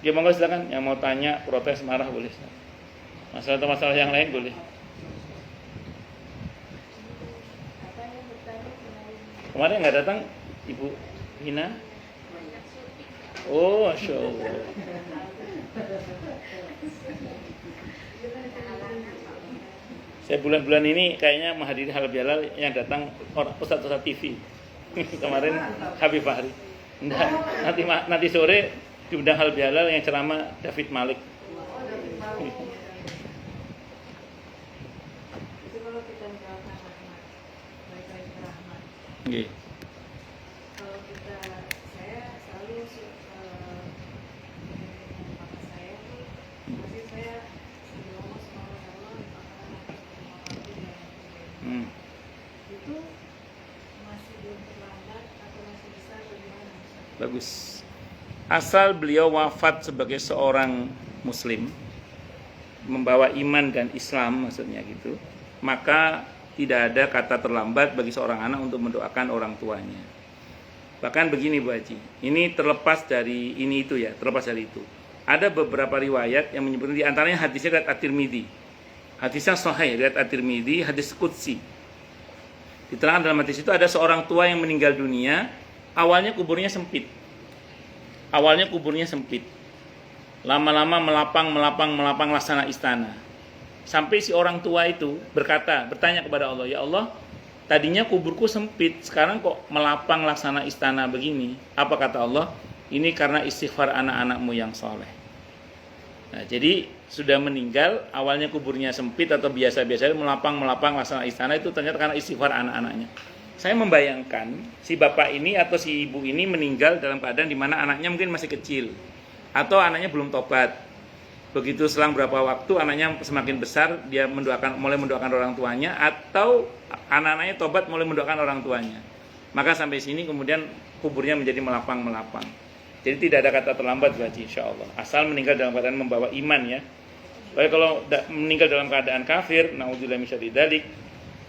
Ya monggo silakan yang mau tanya, protes, marah boleh. Masalah atau masalah yang lain boleh. Apa yang bertanya selain Kemarin nggak datang Ibu Hina? banyak syuting. Oh, Masya Allah. Saya bulan-bulan ini kayaknya menghadiri halal bihalal yang datang orang Ustaz TV. Kemarin Habib Fahri. Nah, nanti sore diundang halal bihalal yang ceramah David Malik. Itu kalau kita menjalankan rahmat, baik-baik rahmat. Nggih. Kalau saya selalu dengan papa saya tuh, pasti saya ngomong sama Allah, Hmm. itu masih belum terlambat atau masih bisa bagaimana? Bagus. Asal beliau wafat sebagai seorang muslim, membawa iman dan Islam maksudnya gitu, maka tidak ada kata terlambat bagi seorang anak untuk mendoakan orang tuanya. Bahkan begini Bu Haji, ini terlepas dari ini itu ya, terlepas dari itu. Ada beberapa riwayat yang menyebutkan, di antaranya hadisnya riwayat At-Tirmidzi. Hadisnya sahih riwayat At-Tirmidzi, hadis qudsi. Diterangkan dalam hadis itu ada seorang tua yang meninggal dunia, awalnya kuburnya sempit. Lama-lama melapang laksana istana. Sampai si orang tua itu bertanya kepada Allah, "Ya Allah, tadinya kuburku sempit, sekarang kok melapang laksana istana begini?" Apa kata Allah? "Ini karena istighfar anak-anakmu yang soleh." Nah, jadi sudah meninggal, awalnya kuburnya sempit atau biasa-biasa, melapang laksana istana, itu ternyata karena istighfar anak-anaknya. Saya membayangkan si bapak ini atau si ibu ini meninggal dalam keadaan di mana anaknya mungkin masih kecil atau anaknya belum tobat. Begitu selang berapa waktu anaknya semakin besar, dia mulai mendoakan orang tuanya, atau anak-anaknya tobat mulai mendoakan orang tuanya. Maka sampai sini kemudian kuburnya menjadi melapang. Jadi tidak ada kata terlambat berarti insyaallah. Asal meninggal dalam keadaan membawa iman ya. Baik, kalau meninggal dalam keadaan kafir, naudzubillah min syarri dzalik,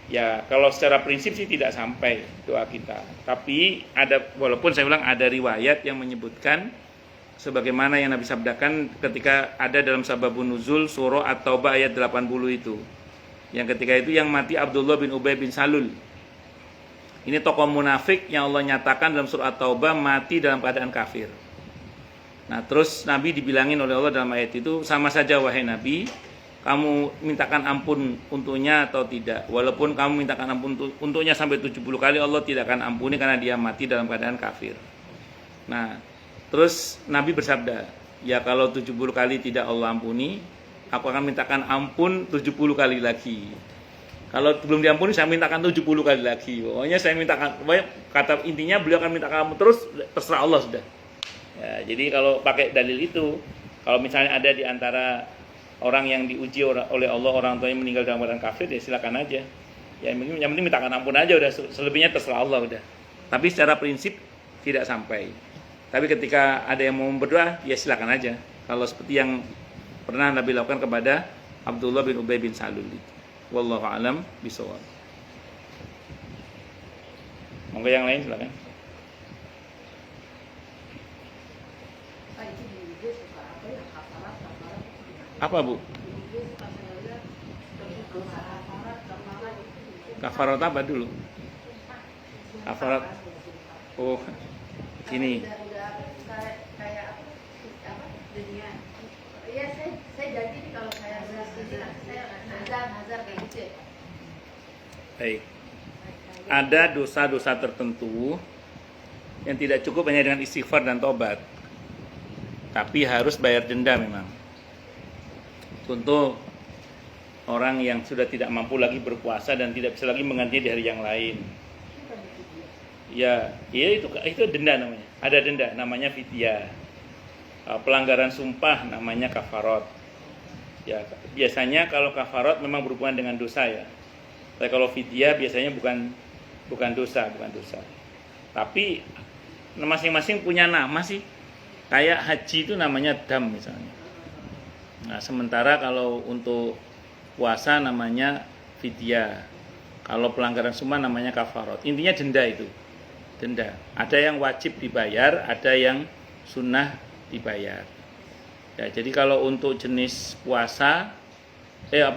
Ya, kalau secara prinsip sih tidak sampai doa kita. Tapi ada, walaupun saya bilang ada riwayat yang menyebutkan sebagaimana yang Nabi sabdakan ketika ada dalam sababun nuzul surah At-Taubah ayat 80 itu. Yang ketika itu yang mati Abdullah bin Ubay bin Salul. Ini tokoh munafik yang Allah nyatakan dalam surah At-Taubah mati dalam keadaan kafir. Nah, terus Nabi dibilangin oleh Allah dalam ayat itu, sama saja wahai Nabi, kamu mintakan ampun untuknya atau tidak. Walaupun kamu mintakan ampun untuknya sampai 70 kali, Allah tidak akan ampuni karena dia mati dalam keadaan kafir. Nah, terus Nabi bersabda, ya kalau 70 kali tidak Allah ampuni, aku akan mintakan ampun 70 kali lagi. Kalau belum diampuni, saya mintakan 70 kali lagi. Pokoknya saya mintakan, kata intinya beliau akan mintakan ampun terus, terserah Allah sudah. Ya, jadi kalau pakai dalil itu, kalau misalnya ada di antara orang yang diuji oleh Allah, orang tuanya meninggal dalam keadaan kafir, ya silakan aja. Ya, yang penting mintakan ampun aja udah, selebihnya terserah Allah udah. Tapi secara prinsip tidak sampai. Tapi ketika ada yang mau berdoa, ya silakan aja. Kalau seperti yang pernah Nabi lakukan kepada Abdullah bin Ubay bin Salul itu. Wallahu a'lam bishawab. Monggo yang lain silakan. Apa Bu? Kafarat apa dulu? Kafarat. Oh, ini. Kayak apa? Dunia. Iya, saya janji nih kalau saya nazar kayak gitu ya. Baik. Ada dosa-dosa tertentu yang tidak cukup hanya dengan istighfar dan tobat, tapi harus bayar denda memang. Untuk orang yang sudah tidak mampu lagi berpuasa dan tidak bisa lagi menggantinya di hari yang lain. Ya itu denda namanya. Ada denda namanya fidyah. Pelanggaran sumpah namanya kafarat. Ya, biasanya kalau kafarat memang berhubungan dengan dosa ya. Tapi kalau fidyah biasanya bukan dosa. Tapi masing-masing punya nama sih. Kayak haji itu namanya dam misalnya. Nah, sementara kalau untuk puasa namanya fidyah. Kalau pelanggaran sumpah namanya kafarat. Intinya denda itu. Denda. Ada yang wajib dibayar, ada yang sunnah dibayar. Ya, jadi kalau untuk jenis puasa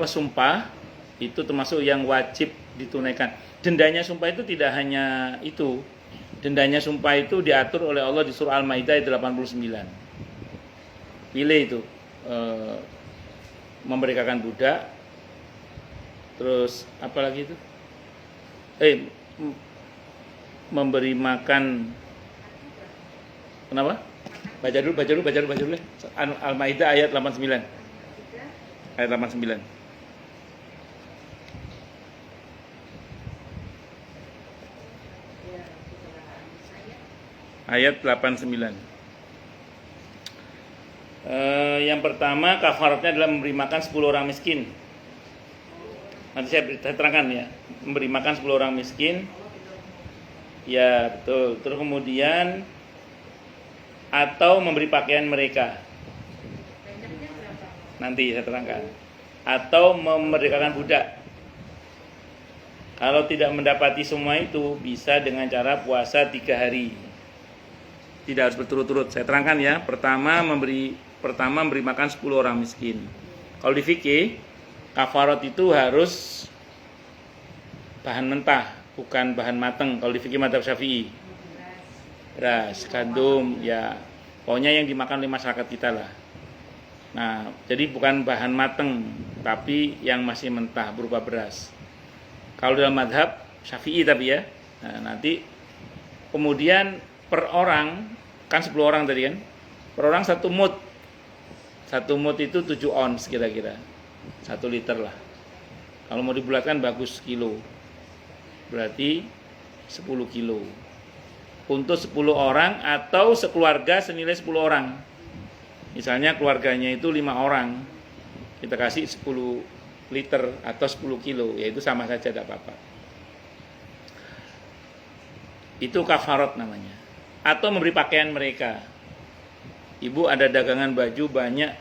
sumpah itu termasuk yang wajib ditunaikan. Dendanya sumpah itu tidak hanya itu. Dendanya sumpah itu diatur oleh Allah di surah Al-Maidah ayat 89. Pilih itu. Memerdekakan budak, terus apa lagi itu? Memberi makan. Kenapa? Baca dulu. Al-Maidah ayat 89. Ayat 89. Ayat 89. Yang pertama kafaratnya adalah memberi makan 10 orang miskin. Nanti saya terangkan ya. Memberi makan 10 orang miskin. Ya betul. Terus kemudian atau memberi pakaian mereka. Nanti saya terangkan. Atau memerdekakan budak. Kalau tidak mendapati semua itu, bisa dengan cara puasa 3 hari. Tidak harus berturut-turut. Saya terangkan ya. Pertama memberi makan 10 orang miskin. Kalau di fikih, kafarat itu harus bahan mentah, bukan bahan mateng. Kalau di fikih madzhab Syafi'i, beras, gandum, ya pokoknya yang dimakan oleh masyarakat kita lah. Nah, jadi bukan bahan mateng, tapi yang masih mentah berupa beras. Kalau dalam madzhab Syafi'i tapi ya, nah, nanti kemudian per orang, kan 10 orang tadi kan, per orang 1 mud. 1 mud itu 7 ons kira-kira, 1 liter lah. Kalau mau dibulatkan bagus kilo, berarti 10 kilo. Untuk 10 orang atau sekeluarga senilai 10 orang. Misalnya keluarganya itu 5 orang, kita kasih 10 liter atau 10 kilo, yaitu sama saja, tidak apa-apa. Itu kafarat namanya. Atau memberi pakaian mereka. Ibu ada dagangan baju banyak,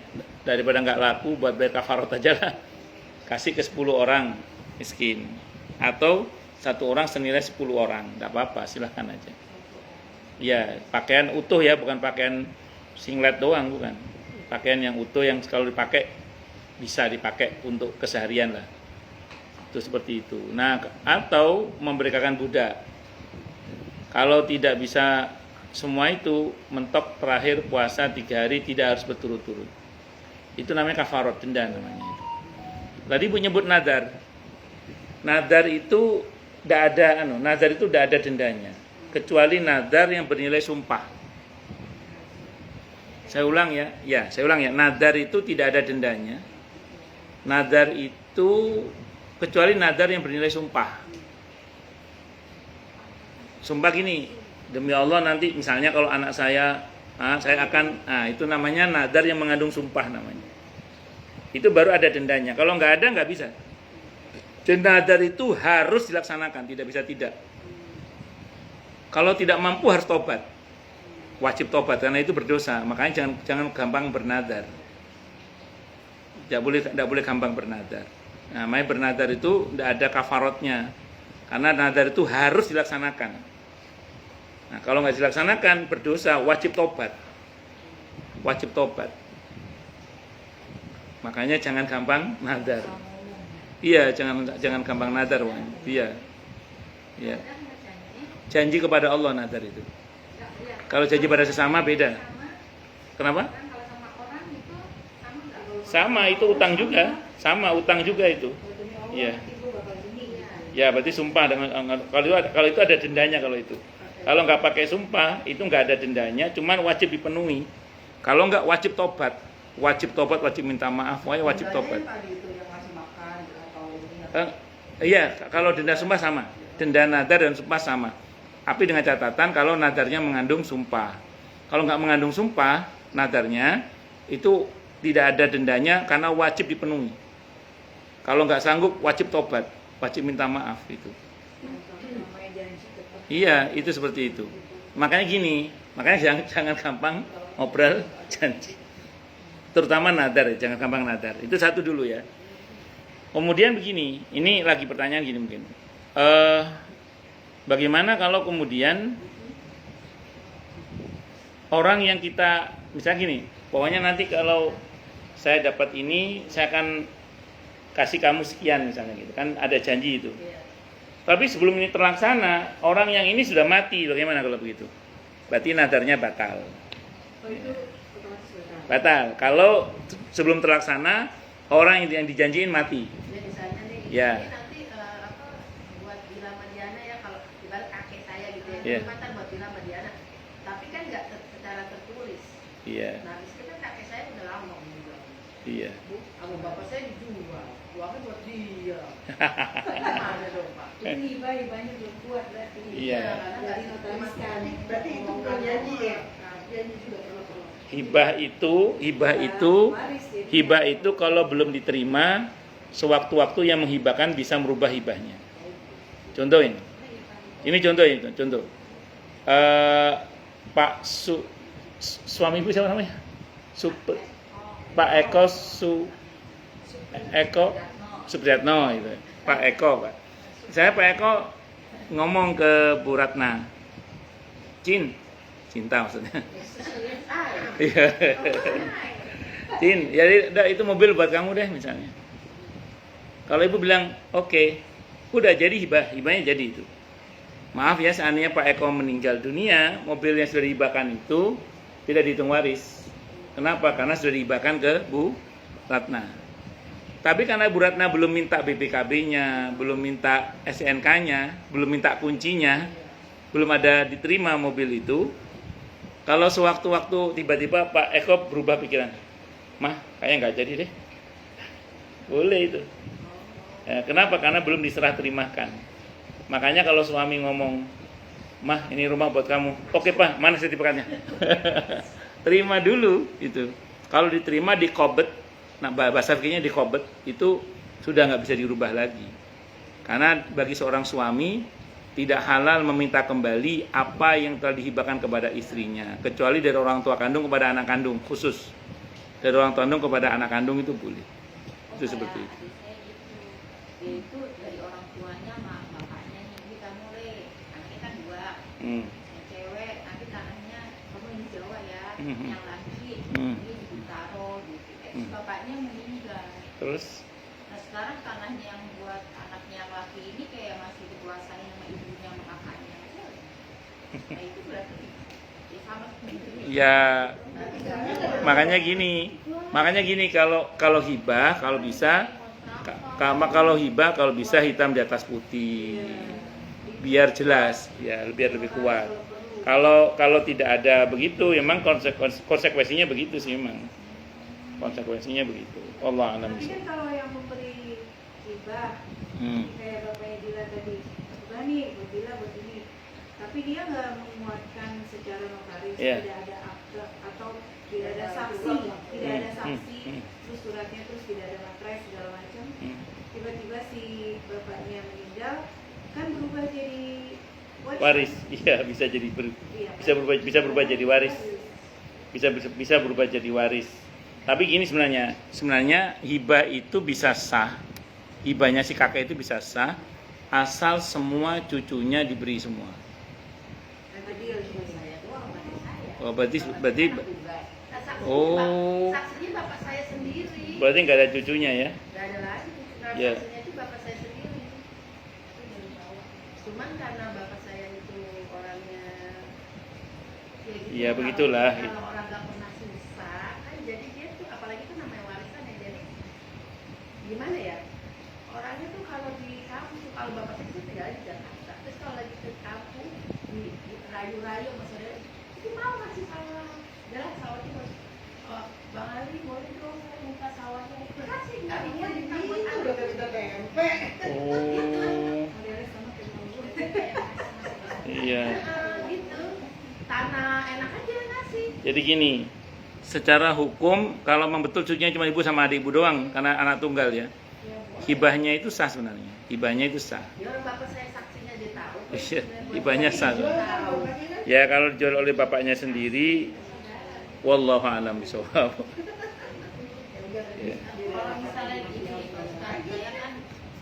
daripada nggak laku, buat bayar kafarat aja lah. Kasih ke 10 orang miskin. atau satu orang senilai 10 orang, nggak apa-apa, silahkan aja. Ya, pakaian utuh ya, bukan pakaian singlet doang, bukan. Pakaian yang utuh yang kalau dipakai bisa dipakai untuk keseharian lah. Itu seperti itu. Nah, atau memberikan budak. Kalau tidak bisa semua itu, mentok terakhir puasa 3 hari tidak harus berturut-turut. Itu namanya kafarat, denda namanya itu. Tadi Bu nyebut nadar. Nadar itu tidak ada nadar itu tidak ada dendanya, kecuali nadar yang bernilai sumpah. Saya ulang ya, nadar itu tidak ada dendanya. Nadar itu kecuali nadar yang bernilai sumpah. Sumpah gini, demi Allah nanti misalnya kalau anak saya akan, itu namanya nadar yang mengandung sumpah namanya. Itu baru ada dendanya. Kalau nggak ada nggak bisa. Dan nadar itu harus dilaksanakan, tidak bisa tidak. Kalau tidak mampu harus tobat. Wajib tobat karena itu berdosa. Makanya jangan gampang bernadar. Tidak boleh gampang bernadar. Nah, namanya bernadar itu tidak ada kafaratnya. Karena nadar itu harus dilaksanakan. Nah, kalau nggak dilaksanakan berdosa, wajib tobat. Wajib tobat. Makanya jangan gampang nadar. Iya, jangan gampang nadar, Wan. Iya. Iya. Janji kepada Allah nadar itu. Kalau janji pada sesama beda. Kenapa? Sama, itu utang juga. Sama, utang juga itu. Iya. Ya, berarti sumpah dengan kalau itu ada dendanya kalau itu. Kalau nggak pakai sumpah, itu nggak ada dendanya, cuman wajib dipenuhi. Kalau nggak wajib tobat, wajib minta maaf, wajib tobat. Iya, kalau denda sumpah sama. Denda nadar dan sumpah sama. Tapi dengan catatan kalau nadarnya mengandung sumpah. Kalau nggak mengandung sumpah, nadarnya itu tidak ada dendanya karena wajib dipenuhi. Kalau nggak sanggup, wajib tobat, wajib minta maaf itu. Iya, itu seperti itu. Makanya jangan gampang ngobrol janji. Terutama nadar, jangan gampang nadar. Itu satu dulu ya. Kemudian begini, ini lagi pertanyaan gini mungkin. Bagaimana kalau kemudian orang yang kita, misalnya gini, pokoknya nanti kalau saya dapat ini, saya akan kasih kamu sekian misalnya gitu, kan ada janji itu. Tapi sebelum ini terlaksana, orang yang ini sudah mati, bagaimana kalau begitu? Berarti nadarnya batal. Batal. Kalau sebelum terlaksana, orang yang dijanjiin mati. Ya misalnya nih, Ya. ini nanti buat Bila Madiana ya, kalau ibarat kakek saya gitu ya, Ya. Jumatan buat Bila Madiana. Tapi kan nggak secara tertulis. Iya. Nah, di situ kan kakek saya udah lama meninggal. Iya. Bu, sama bapak saya dijual, uangnya buat dia. Gimana dong Pak? Itu hibahnya belum kuat berarti. Iya. Karena nggak dinotariskan. Berarti itu bukan janji ya? Janji juga kalau Hibah itu kalau belum diterima, sewaktu-waktu yang menghibahkan bisa merubah hibahnya. Contohin. Ini contoh. Pak suami ibu siapa namanya? Pak Eko Supriyatno itu. Pak Eko, Pak. Saya Pak Eko ngomong ke Bu Ratna. Cinta maksudnya. Iya. Cin, jadi itu mobil buat kamu deh misalnya. Kalau ibu bilang, oke, udah jadi hibahnya jadi itu. Maaf ya, seandainya Pak Eko meninggal dunia, mobil yang sudah dihibahkan itu tidak dihitung waris. Kenapa? Karena sudah dihibahkan ke Bu Ratna. Tapi karena Bu Ratna belum minta BPKB-nya, belum minta SNK-nya, belum minta kuncinya, belum ada diterima mobil itu. Kalau sewaktu-waktu tiba-tiba Pak Eko berubah pikiran, Mah, kayaknya nggak jadi deh. Boleh itu. Ya, kenapa? Karena belum diserah terimakan. Makanya kalau suami ngomong, Mah, ini rumah buat kamu. Oke Pak, mana sertifikatnya? Terima dulu itu. Kalau diterima dikobet, nah bahasa fikihnya dikobet, itu sudah nggak bisa dirubah lagi. Karena bagi seorang suami tidak halal meminta kembali apa yang telah dihibahkan kepada istrinya, kecuali dari orang tua kandung kepada anak kandung khusus. Dari orang tua kandung kepada anak kandung itu boleh. Itu seperti itu. Itu dari orang tuanya Hmm. Yang cewek nanti tanahnya kamu ini Jawa ya, yang laki Hmm. ini ditaruh gitu. Hmm. Bapaknya meninggal. Terus Nah sekarang tanahnya yang buat anaknya yang laki ini kayak masih dikuasai sama ibunya sama kakaknya aja. Nah itu berarti ya sama seperti ya makanya gini kalau hibah kalau bisa kalau hibah kalau bisa hitam di atas putih biar jelas ya biar lebih kuat. Kalau tidak ada begitu memang konsekuensinya begitu sih memang konsekuensinya begitu. Allah alam. Tapi kan kalau yang memberi hibah, kayak bapaknya Dila tadi, sudah nih buat Dila buat ini, tapi dia nggak menguatkan secara notaris, Yeah. tidak ada akte atau tidak ada saksi, terus suratnya terus tidak ada materai segala macam. Tiba-tiba si bapaknya meninggal, kan berubah jadi Waris, iya bisa berubah jadi waris, bisa berubah jadi waris. Tapi gini sebenarnya hibah itu bisa sah, hibahnya si kakek itu bisa sah, asal semua cucunya diberi semua. Oh berarti oh saksinya bapak saya sendiri. berarti nggak ada cucunya ya? Gak ada lagi, Ya. saksinya itu bapak saya sendiri. Itu dari bawah. Cuman karena bapak saya itu orangnya ya gitu, Ya, begitulah. Kalau orang gak pernah susah, kan jadi dia tuh apalagi itu namanya warisan ya, jadi gimana ya? Orangnya tuh kalau di kampung, kalau bapak saya itu tinggal di Jakarta, terus kalau lagi ke kampung di rayu-rayu sama saudara, itu mau ngasih sawah, jalan sawahnya bos. Oh, Bang Ali boleh dong saya minta sawahnya, kasih nggak dia ditanggung buat udah kita tempe. Oh Modelnya sama kayak mau gue. iya. gitu, tanah enak aja ngasih. Jadi gini, secara hukum kalau memang betul cucunya cuma ibu sama adik ibu doang karena anak tunggal ya, hibahnya itu sah sebenarnya, hibahnya itu sah. Ya orang bapak saya saksinya dia tahu. Iya, hibahnya sah. Ya kalau dijual oleh bapaknya sendiri, wallahu a'lam bishawab. Ya. Kalau misalnya gini, Ustaz, saya kan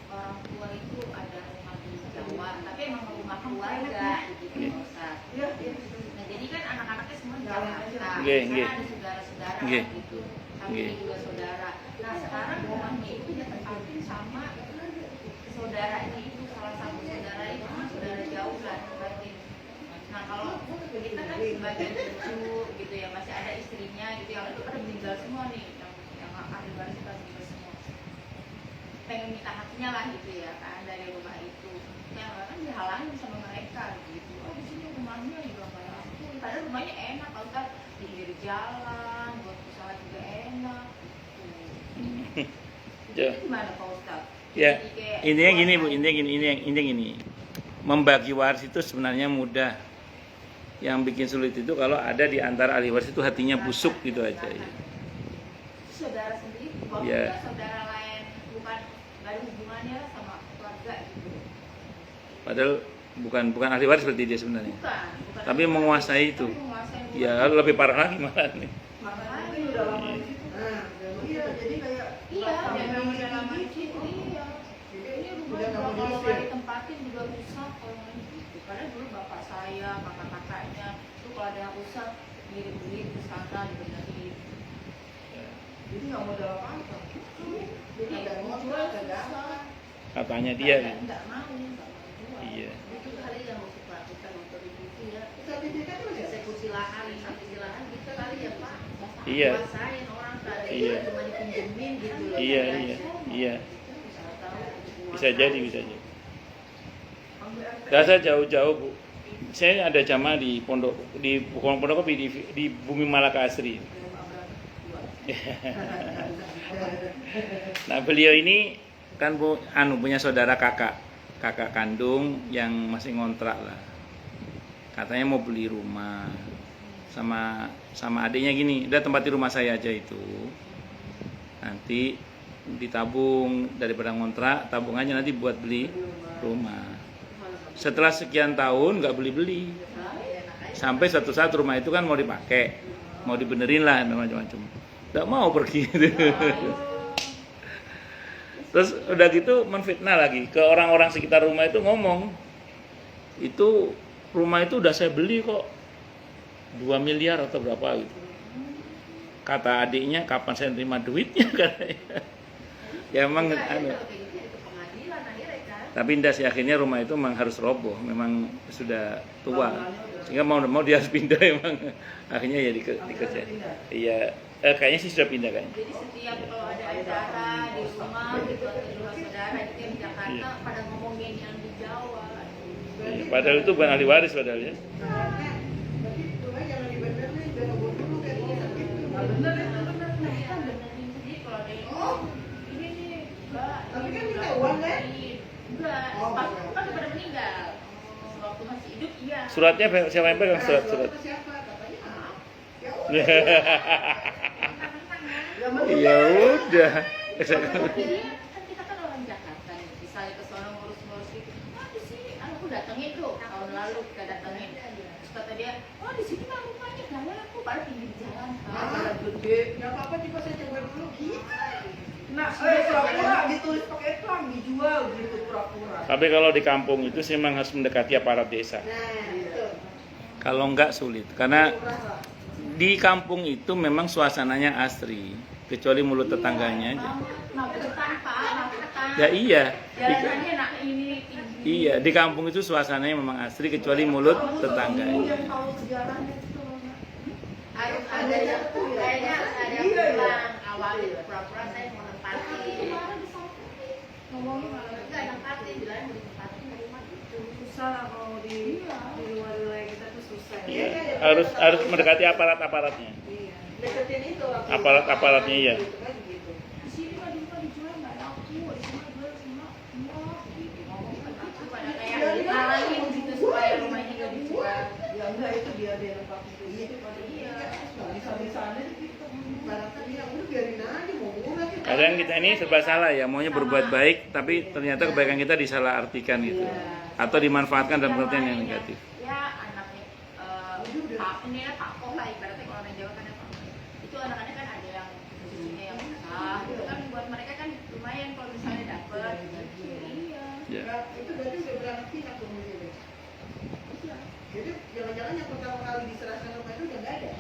orang tua itu ada rumah di Jawa, tapi emang rumah keluarga gitu Ustaz. Nah jadi kan anak-anaknya semua di Jakarta. Nggih, Karena nggih. ada saudara-saudara Nggih. gitu. Kami Nggih. juga saudara. Nah sekarang rumahnya itu dia tempatin sama saudaranya itu, salah satu saudara itu saudara jauh lah tempatin. Nah kalau kita kan sebagai cucu gitu ya, masih ada istrinya gitu, yang itu pada meninggal semua nih, yang ahli waris pada meninggal semua. Pengen minta haknya lah gitu ya kan dari rumah itu. Yang kan dihalangin sama mereka gitu. Oh di sini rumahnya juga kayak aku. Padahal rumahnya enak, kalau kan di pinggir jalan, buat usaha juga enak. Ya. Itu gimana Pak Ustaz? Ya, Jadi kayak intinya gini Bu, suasana- intinya gini. Membagi waris itu sebenarnya mudah. Yang bikin sulit itu kalau ada di antara ahli waris itu hatinya busuk gitu aja ya. Saudara sendiri, walaupun Ya. juga saudara lain, bukan gak ada hubungannya lah sama keluarga gitu. Padahal bukan ahli waris berarti dia sebenarnya. Bukan Tapi menguasai itu. Tapi menguasai Ya lebih parah lagi malah nih. makanya Ini udah lama di situ. Nah, iya, jadi kayak iya, dan memang udah lama di situ. Iya. Ini rumah Udah juga nggak mau kalau diusir. nggak ditempatin juga rusak kalau nggak gitu. Padahal dulu bapak saya, kakak-kakaknya tuh kalau ada yang rusak ngirim duit ke sana dibenerin. Jadi nggak modal apa-apa. Jadi Ada mau motor, jual ada susah. Katanya dia kan. Nggak mau jual. Iya. Itu kali yang harus dilakukan untuk itu ya. Sertifikat tuh ya? Eksekusi lahan gitu kali ya Pak. Iya. Kuasain orang tadi Iya. cuma dipinjemin gitu loh. Iya. Bisa jadi. Gak usah jauh-jauh Bu. Saya ada jamaah di pondok kopi di Bumi Malaka Asri. Nah beliau ini kan Bu, punya saudara kakak kandung yang masih ngontrak lah. Katanya mau beli rumah sama adiknya gini, udah tempati rumah saya aja itu. Nanti ditabung daripada ngontrak, tabungannya nanti buat beli rumah. Setelah sekian tahun nggak beli-beli, sampai suatu saat rumah itu kan mau dipakai, mau dibenerin lah macam-macam. Nggak mau pergi. Terus udah gitu menfitnah lagi ke orang-orang sekitar rumah itu ngomong, itu rumah itu udah saya beli kok 2 miliar atau berapa gitu. Kata adiknya, kapan saya terima duitnya katanya. Ya emang anu. Tapi indah sih, akhirnya rumah itu memang harus roboh, memang sudah tua. Sehingga mau dia harus pindah emang. Akhirnya ya dikerja. Iya, kayaknya sih sudah pindah kayaknya. Jadi setiap kalau ada acara di rumah gitu atau di rumah saudara gitu yang di Jakarta pada ngomongin yang di Jawa. Iya, padahal itu bukan ahli waris padahal ya. Berarti rumah jangan dibenerin, biar roboh dulu kayak rumah sakit. Bener itu bener. Kita benerin sendiri kalau ada yang ini nih, Mbak. Tapi kan minta uang kan? Enggak, pas kan pada meninggal. Waktu masih hidup iya. Suratnya siapa yang pegang surat? Siapa? Katanya ya Ya udah. Jadi kan kita kan orang Jakarta nih, misalnya ke sono ngurus-ngurus gitu. Di sini aku datengin tuh tahun lalu kita datengin. Terus kata dia, di sini mah rumahnya gaya aku baru pinggir jalan. jalan gede. Enggak apa-apa, coba saya coba dulu gitu. Nah, pura-pura ditulis pakai plang dijual gitu pura-pura. Tapi kalau di kampung itu sih memang harus mendekati aparat desa. Nah, itu. Kalau enggak sulit, karena di kampung itu memang suasananya asri, kecuali mulut tetangganya aja. Ya iya. Jalanannya nak ini Iya, di kampung itu suasananya memang asri kecuali mulut tetangganya. harus ada yang kayaknya ada yang pulang awal itu pura-pura saya mau nempatin. Ngomongin malah enggak nempatin, bilang mau ditempatin di rumah itu. Susah lah kalau di luar wilayah kita tuh susah. Iya, harus mendekati aparatnya. Iya. Deketin itu Aparatnya iya. Gitu kan gitu. Di sini mah di rumah dijual nggak laku, di sini jual semua murah gitu. Ngomongin begitu pada kayak ngalangin gitu supaya rumahnya nggak dijual. Ya enggak, itu dia yang pakai itu pada iya. Bisa-bisanya gitu. Barangkali dia udah biarin aja mau murah sih. Kadang kita ini serba salah ya, maunya berbuat baik, tapi ternyata kebaikan kita disalahartikan gitu, atau dimanfaatkan dalam pengertian yang negatif. Ya anaknya ini ya pakoh lah ibaratnya kalau orang Jawa kan ya pakoh. Itu anak-anaknya kan ada yang cucunya yang besar, itu kan buat mereka kan lumayan kalau misalnya dapet. Iya. Ya. Nah, itu berarti udah beranak pinak tuh deh. Jadi jangan-jangan yang pertama kali diserahkan rumah itu udah nggak ada.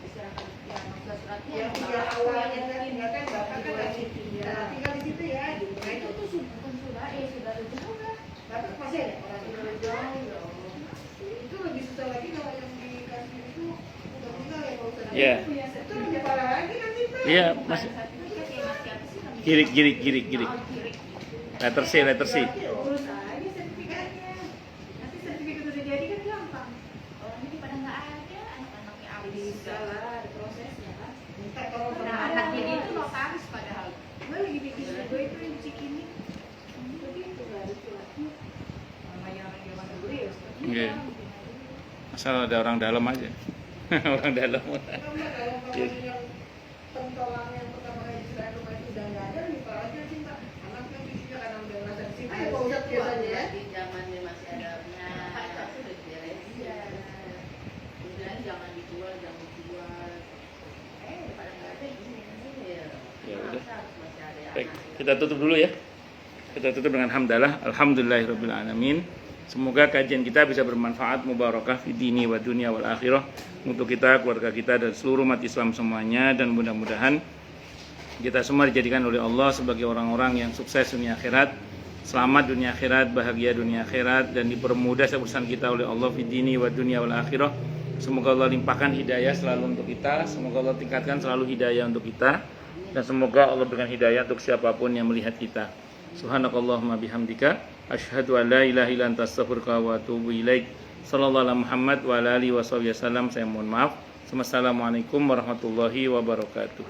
Diserahkan yang surat-suratnya Yang tinggal awalnya kan tinggalkan bapak kan lagi tinggal di situ ya. Nah itu tuh bukan sudah sudah jauh lah. tapi masih ada orang tinggal jauh ya Allah. Itu lebih susah lagi kalau yang dikasih itu udah tinggal ya kalau sudah. Iya. Itu lebih parah lagi nanti Pak. Iya, masih girik. Letter C. Urus aja sertifikatnya. Nanti sertifikat udah jadi kan gampang. Orang ini pada nggak ada anak-anaknya Bisa lah, ada prosesnya kan. Minta tolong sama anak ini itu notaris padahal. gue lagi bikin gue itu yang cikini. Begitu lah itu lah. Namanya orang zaman dulu ya. Oke. Asal ada orang dalam aja. Orang dalam. Kalau yang pentolan yang pertama kali diserahin rumah itu udah nggak ada, lebih parah aja cinta. Anaknya cucunya karena udah merasa di sini. Pak Ustadz biasanya ya. Di zamannya masih ada itu udah diberesin. Kemudian jangan dijual. Pada nggak ada ini ya. Ya udah. Masih ada yang Baik, kita tutup dulu ya. Kita tutup dengan hamdalah. Alhamdulillahirabbil alamin. Semoga kajian kita bisa bermanfaat, mubarakah fi dini wa dunia wal akhirah untuk kita, keluarga kita dan seluruh umat Islam semuanya, dan mudah-mudahan kita semua dijadikan oleh Allah sebagai orang-orang yang sukses dunia akhirat, selamat dunia akhirat, bahagia dunia akhirat, dan dipermudah urusan kita oleh Allah fi dini wa dunia wal akhirah. Semoga Allah limpahkan hidayah selalu untuk kita, semoga Allah tingkatkan selalu hidayah untuk kita, dan semoga Allah berikan hidayah untuk siapapun yang melihat kita. Subhanakallahumma bihamdika asyhadu an la ilaha illa anta astaghfiruka wa atubu ilaik. Sallallahu alaihi Muhammad wa ala alihi wasallam. Saya mohon maaf. Wassalamualaikum warahmatullahi wabarakatuh.